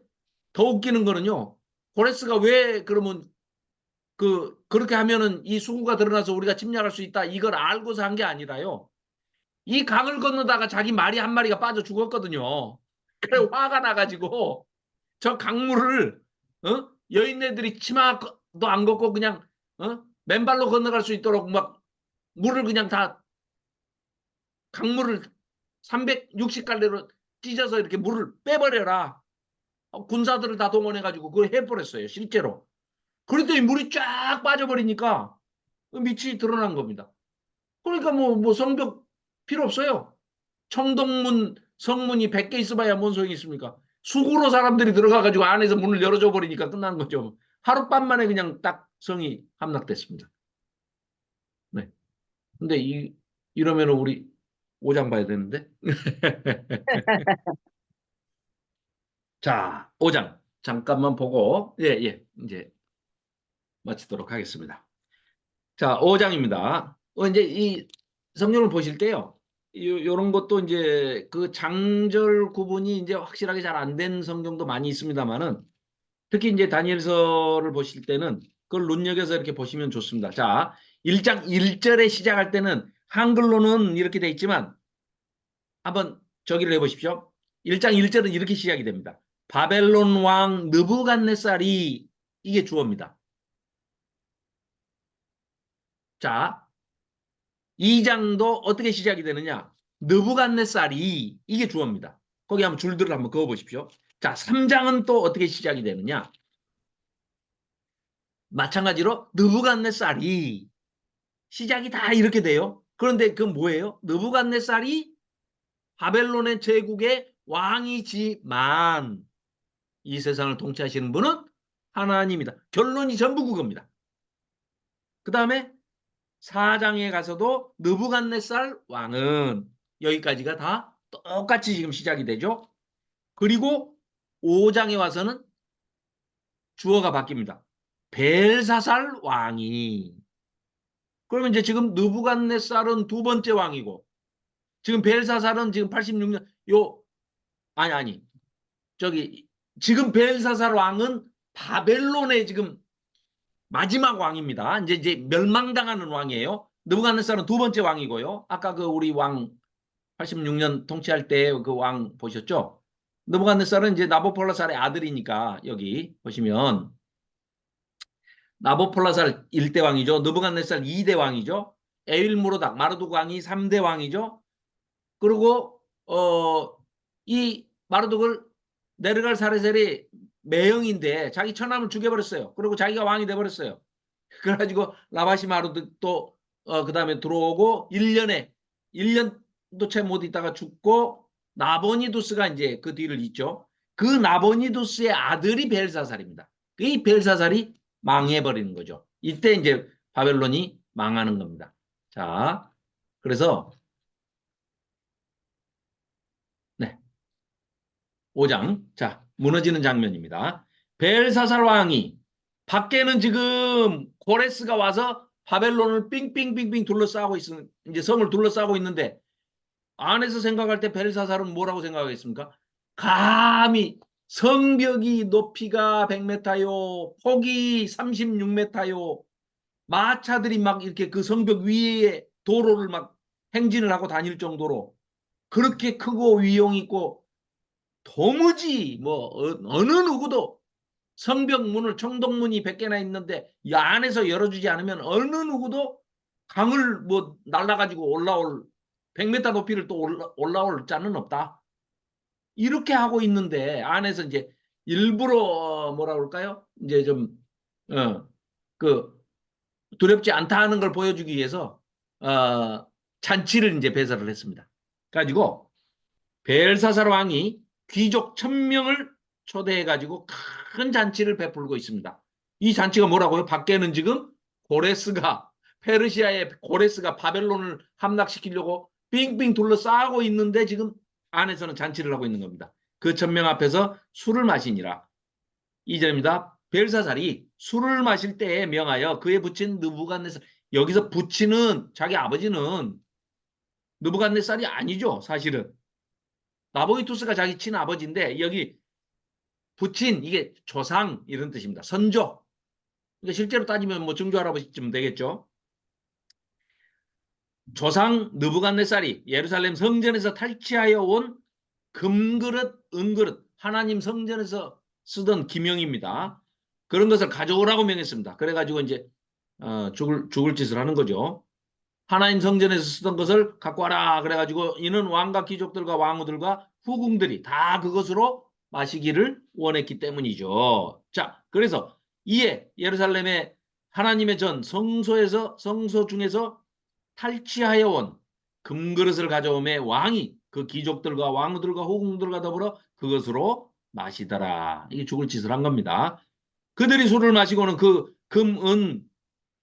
더 웃기는 거는요. 고레스가 왜 그러면 그렇게 하면은 이 수구가 드러나서 우리가 침략할 수 있다 이걸 알고서 한 게 아니라요. 이 강을 건너다가 자기 말이 한 마리가 빠져 죽었거든요. 그래 화가 나가지고 저 강물을 여인네들이 치마도 안 걷고 그냥 맨발로 건너갈 수 있도록 막 물을 그냥 다 강물을 360갈래로 찢어서 이렇게 물을 빼버려라. 군사들을 다 동원해가지고 그걸 해버렸어요. 실제로. 그랬더니 물이 쫙 빠져버리니까 밑이 드러난 겁니다. 그러니까 뭐 성벽 필요 없어요. 청동문 성문이 100개 있어봐야 뭔 소용이 있습니까? 수구로 사람들이 들어가가지고 안에서 문을 열어줘 버리니까 끝나는 거죠. 하룻밤 만에 그냥 딱 성이 함락됐습니다. 네. 근데 이러면 우리 5장 봐야 되는데. 자, 5장. 잠깐만 보고, 예, 이제 마치도록 하겠습니다. 자, 5장입니다. 이제 이 성경을 보실 때요. 요런 것도 이제 그 장절 구분이 이제 확실하게 잘 안 된 성경도 많이 있습니다만은 특히 이제 다니엘서를 보실 때는 그걸 눈여겨서 이렇게 보시면 좋습니다. 자, 1장 1절에 시작할 때는 한글로는 이렇게 돼 있지만 한번 저기를 해보십시오. 1장 1절은 이렇게 시작이 됩니다. 바벨론 왕 느부갓네살이 이게 주어입니다. 자, 2장도 어떻게 시작이 되느냐? 느부갓네살이 이게 주어입니다. 거기 한번 줄들을 한번 그어 보십시오. 자, 3장은 또 어떻게 시작이 되느냐? 마찬가지로 느부갓네살이 시작이 다 이렇게 돼요. 그런데 그 뭐예요? 느부갓네살이 바벨론의 제국의 왕이지만 이 세상을 통치하시는 분은 하나님이다. 결론이 전부 그겁니다. 그 다음에 4장에 가서도 느부갓네살 왕은 여기까지가 다 똑같이 지금 시작이 되죠. 그리고 5장에 와서는 주어가 바뀝니다. 벨사살 왕이. 그러면 이제 지금 느부갓네살은 두 번째 왕이고 지금 벨사살은 지금 86년 아니 저기 지금 벨사살 왕은 바벨론의 지금 마지막 왕입니다. 이제 멸망당하는 왕이에요. 느부갓네살은 두 번째 왕이고요. 아까 그 우리 왕 86년 통치할 때 그 왕 보셨죠? 느부갓네살은 이제 나보폴라살의 아들이니까 여기 보시면 나보폴라살 1대 왕이죠. 느부갓네살 2대 왕이죠. 에윌무로닥 마르둑 왕이 3대 왕이죠. 그리고 이 마르둑을 네르갈사레셀이 매형인데 자기 처남을 죽여버렸어요. 그리고 자기가 왕이 돼버렸어요. 그래가지고 라바시 마르둑도 그 다음에 들어오고 1년도 채 못 있다가 죽고 나보니두스가 이제 그 뒤를 잇죠. 그 나보니두스의 아들이 벨사살입니다. 이 벨사살이 망해버리는 거죠. 이때 이제 바벨론이 망하는 겁니다. 자, 그래서 네, 5장. 자, 무너지는 장면입니다. 벨사살 왕이 밖에는 지금 고레스가 와서 바벨론을 삥삥삥삥 둘러싸고 있는 이제 성을 둘러싸고 있는데 안에서 생각할 때 벨사살은 뭐라고 생각하겠습니까? 감히 성벽이 높이가 100m요, 폭이 36m요, 마차들이 막 이렇게 그 성벽 위에 도로를 막 행진을 하고 다닐 정도로 그렇게 크고 위용 있고 도무지 뭐 어느 누구도 성벽 문을 청동문이 100개나 있는데 이 안에서 열어주지 않으면 어느 누구도 강을 뭐 날라가지고 올라올 100m 높이를 또 올라올 자는 없다. 이렇게 하고 있는데 안에서 이제 일부러 뭐라 그럴까요? 이제 좀그 두렵지 않다는 걸 보여주기 위해서 잔치를 이제 배설을 했습니다. 가지고 벨사살 왕이 귀족 1000명을 초대해 가지고 큰 잔치를 베풀고 있습니다. 이 잔치가 뭐라고요? 밖에는 지금 고레스가 페르시아의 고레스가 바벨론을 함락시키려고 빙빙 둘러싸고 있는데 지금 안에서는 잔치를 하고 있는 겁니다. 그 1000명 앞에서 술을 마시니라. 2절입니다. 벨사살이 술을 마실 때에 명하여 그에 붙인 느부갓네살, 여기서 붙이는 자기 아버지는 느부갓네살이 아니죠. 사실은 나보이투스가 자기 친아버지인데 여기 붙인 이게 조상 이런 뜻입니다. 선조. 그러니까 실제로 따지면 뭐 증조 할아버지쯤 되겠죠. 조상 느부갓네살이 예루살렘 성전에서 탈취하여 온 금그릇, 은그릇, 하나님 성전에서 쓰던 기명입니다. 그런 것을 가져오라고 명했습니다. 그래가지고 이제 죽을 짓을 하는 거죠. 하나님 성전에서 쓰던 것을 갖고 와라. 그래가지고 이는 왕과 귀족들과 왕후들과 후궁들이 다 그것으로 마시기를 원했기 때문이죠. 자, 그래서 이에 예루살렘의 하나님의 전 성소 중에서 탈취하여 온 금그릇을 가져오매 왕이 그 귀족들과 왕후들과 후궁들과 더불어 그것으로 마시더라. 이게 죽을 짓을 한 겁니다. 그들이 술을 마시고는 그 금, 은,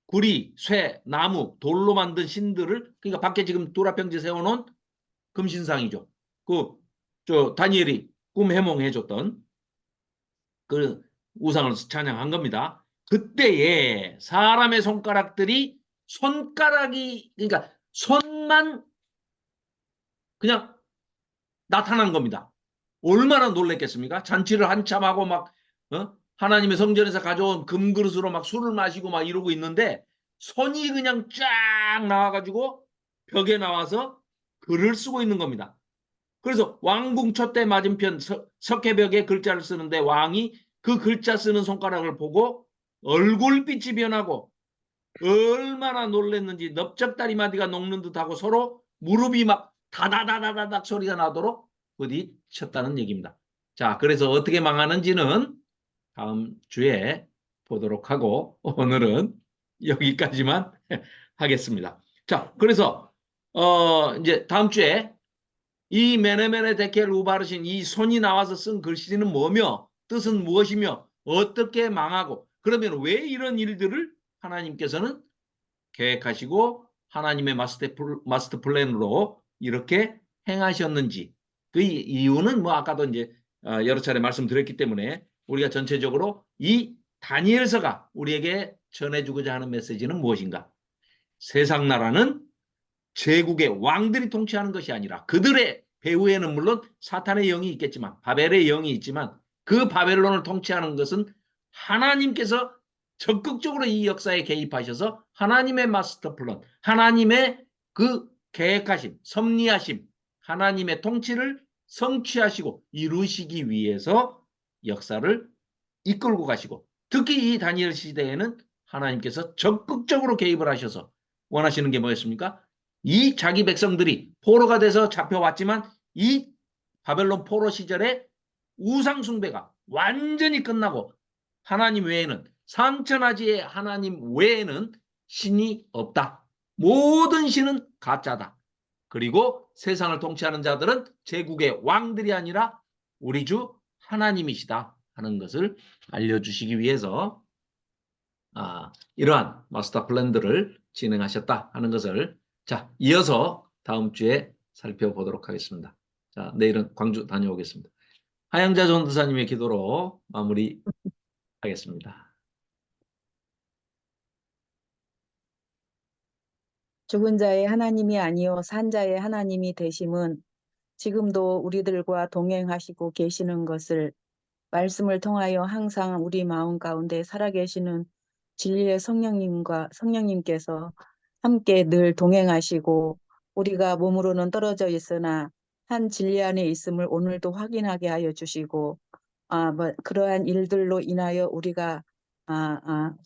구리, 쇠, 나무, 돌로 만든 신들을, 그러니까 밖에 지금 도라평지 세워놓은 금신상이죠. 다니엘이 꿈 해몽해줬던 그 우상을 찬양한 겁니다. 그때에 사람의 손가락이 그러니까 손만 그냥 나타난 겁니다. 얼마나 놀랬겠습니까? 잔치를 한참 하고 막 하나님의 성전에서 가져온 금그릇으로 막 술을 마시고 막 이러고 있는데 손이 그냥 쫙 나와가지고 벽에 나와서 글을 쓰고 있는 겁니다. 그래서 왕궁 촛대 맞은편 석회벽에 글자를 쓰는데 왕이 그 글자 쓰는 손가락을 보고 얼굴빛이 변하고 얼마나 놀랬는지 넓적다리 마디가 녹는 듯하고 서로 무릎이 막 다다다다닥 소리가 나도록 부딪혔다는 얘기입니다. 자, 그래서 어떻게 망하는지는 다음 주에 보도록 하고 오늘은 여기까지만 하겠습니다. 자, 그래서 이제 다음 주에 이 메네메네 데켈 우바르신 이 손이 나와서 쓴 글씨는 뭐며 뜻은 무엇이며 어떻게 망하고 그러면 왜 이런 일들을 하나님께서는 계획하시고 하나님의 마스터 플랜으로 이렇게 행하셨는지 그 이유는 뭐 아까도 이제 여러 차례 말씀드렸기 때문에 우리가 전체적으로 이 다니엘서가 우리에게 전해주고자 하는 메시지는 무엇인가? 세상 나라는 제국의 왕들이 통치하는 것이 아니라 그들의 배후에는 물론 사탄의 영이 있겠지만 바벨의 영이 있지만 그 바벨론을 통치하는 것은 하나님께서 적극적으로 이 역사에 개입하셔서 하나님의 마스터 플랜, 하나님의 그 계획하심, 섭리하심, 하나님의 통치를 성취하시고 이루시기 위해서 역사를 이끌고 가시고 특히 이 다니엘 시대에는 하나님께서 적극적으로 개입을 하셔서 원하시는 게 뭐였습니까? 이 자기 백성들이 포로가 돼서 잡혀왔지만 이 바벨론 포로 시절에 우상 숭배가 완전히 끝나고 하나님 외에는 삼천하지의 하나님 외에는 신이 없다. 모든 신은 가짜다. 그리고 세상을 통치하는 자들은 제국의 왕들이 아니라 우리 주 하나님이시다 하는 것을 알려주시기 위해서 이러한 마스터 플랜들을 진행하셨다 하는 것을 자 이어서 다음 주에 살펴보도록 하겠습니다. 자 내일은 광주 다녀오겠습니다. 하양자 전도사님의 기도로 마무리하겠습니다. 죽은 자의 하나님이 아니요 산 자의 하나님이 되심은 지금도 우리들과 동행하시고 계시는 것을 말씀을 통하여 항상 우리 마음 가운데 살아계시는 진리의 성령님께서 함께 늘 동행하시고 우리가 몸으로는 떨어져 있으나 한 진리 안에 있음을 오늘도 확인하게 하여 주시고 그러한 일들로 인하여 우리가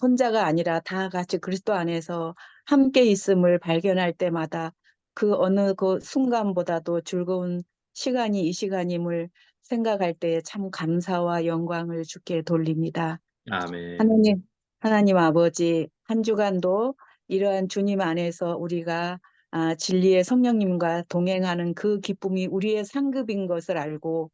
혼자가 아니라 다 같이 그리스도 안에서 함께 있음을 발견할 때마다 그 어느 그 순간보다도 즐거운 시간이 이 시간임을 생각할 때 참 감사와 영광을 주께 돌립니다. 아멘. 하나님 아버지, 한 주간도 이러한 주님 안에서 우리가 진리의 성령님과 동행하는 그 기쁨이 우리의 상급인 것을 알고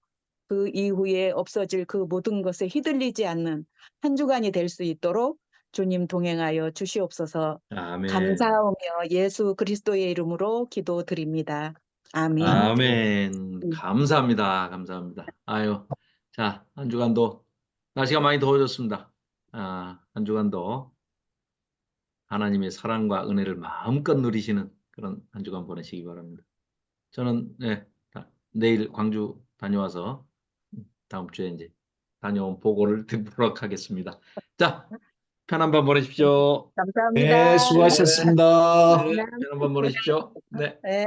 그 이후에 없어질 그 모든 것에 휘둘리지 않는 한 주간이 될 수 있도록 주님 동행하여 주시옵소서. 아멘. 감사하며 예수 그리스도의 이름으로 기도드립니다. 아멘. 아멘. 감사합니다. 감사합니다. 아유, 자, 한 주간도 날씨가 많이 더워졌습니다. 한 주간도 하나님의 사랑과 은혜를 마음껏 누리시는 그런 한 주간 보내시기 바랍니다. 저는 내일 광주 다녀와서 다음 주에 이제 다녀온 보고를 듣도록 하겠습니다. 자, 편한 밤 보내십시오. 감사합니다. 네, 수고하셨습니다. 네, 편한 밤 보내십시오. 네. 네.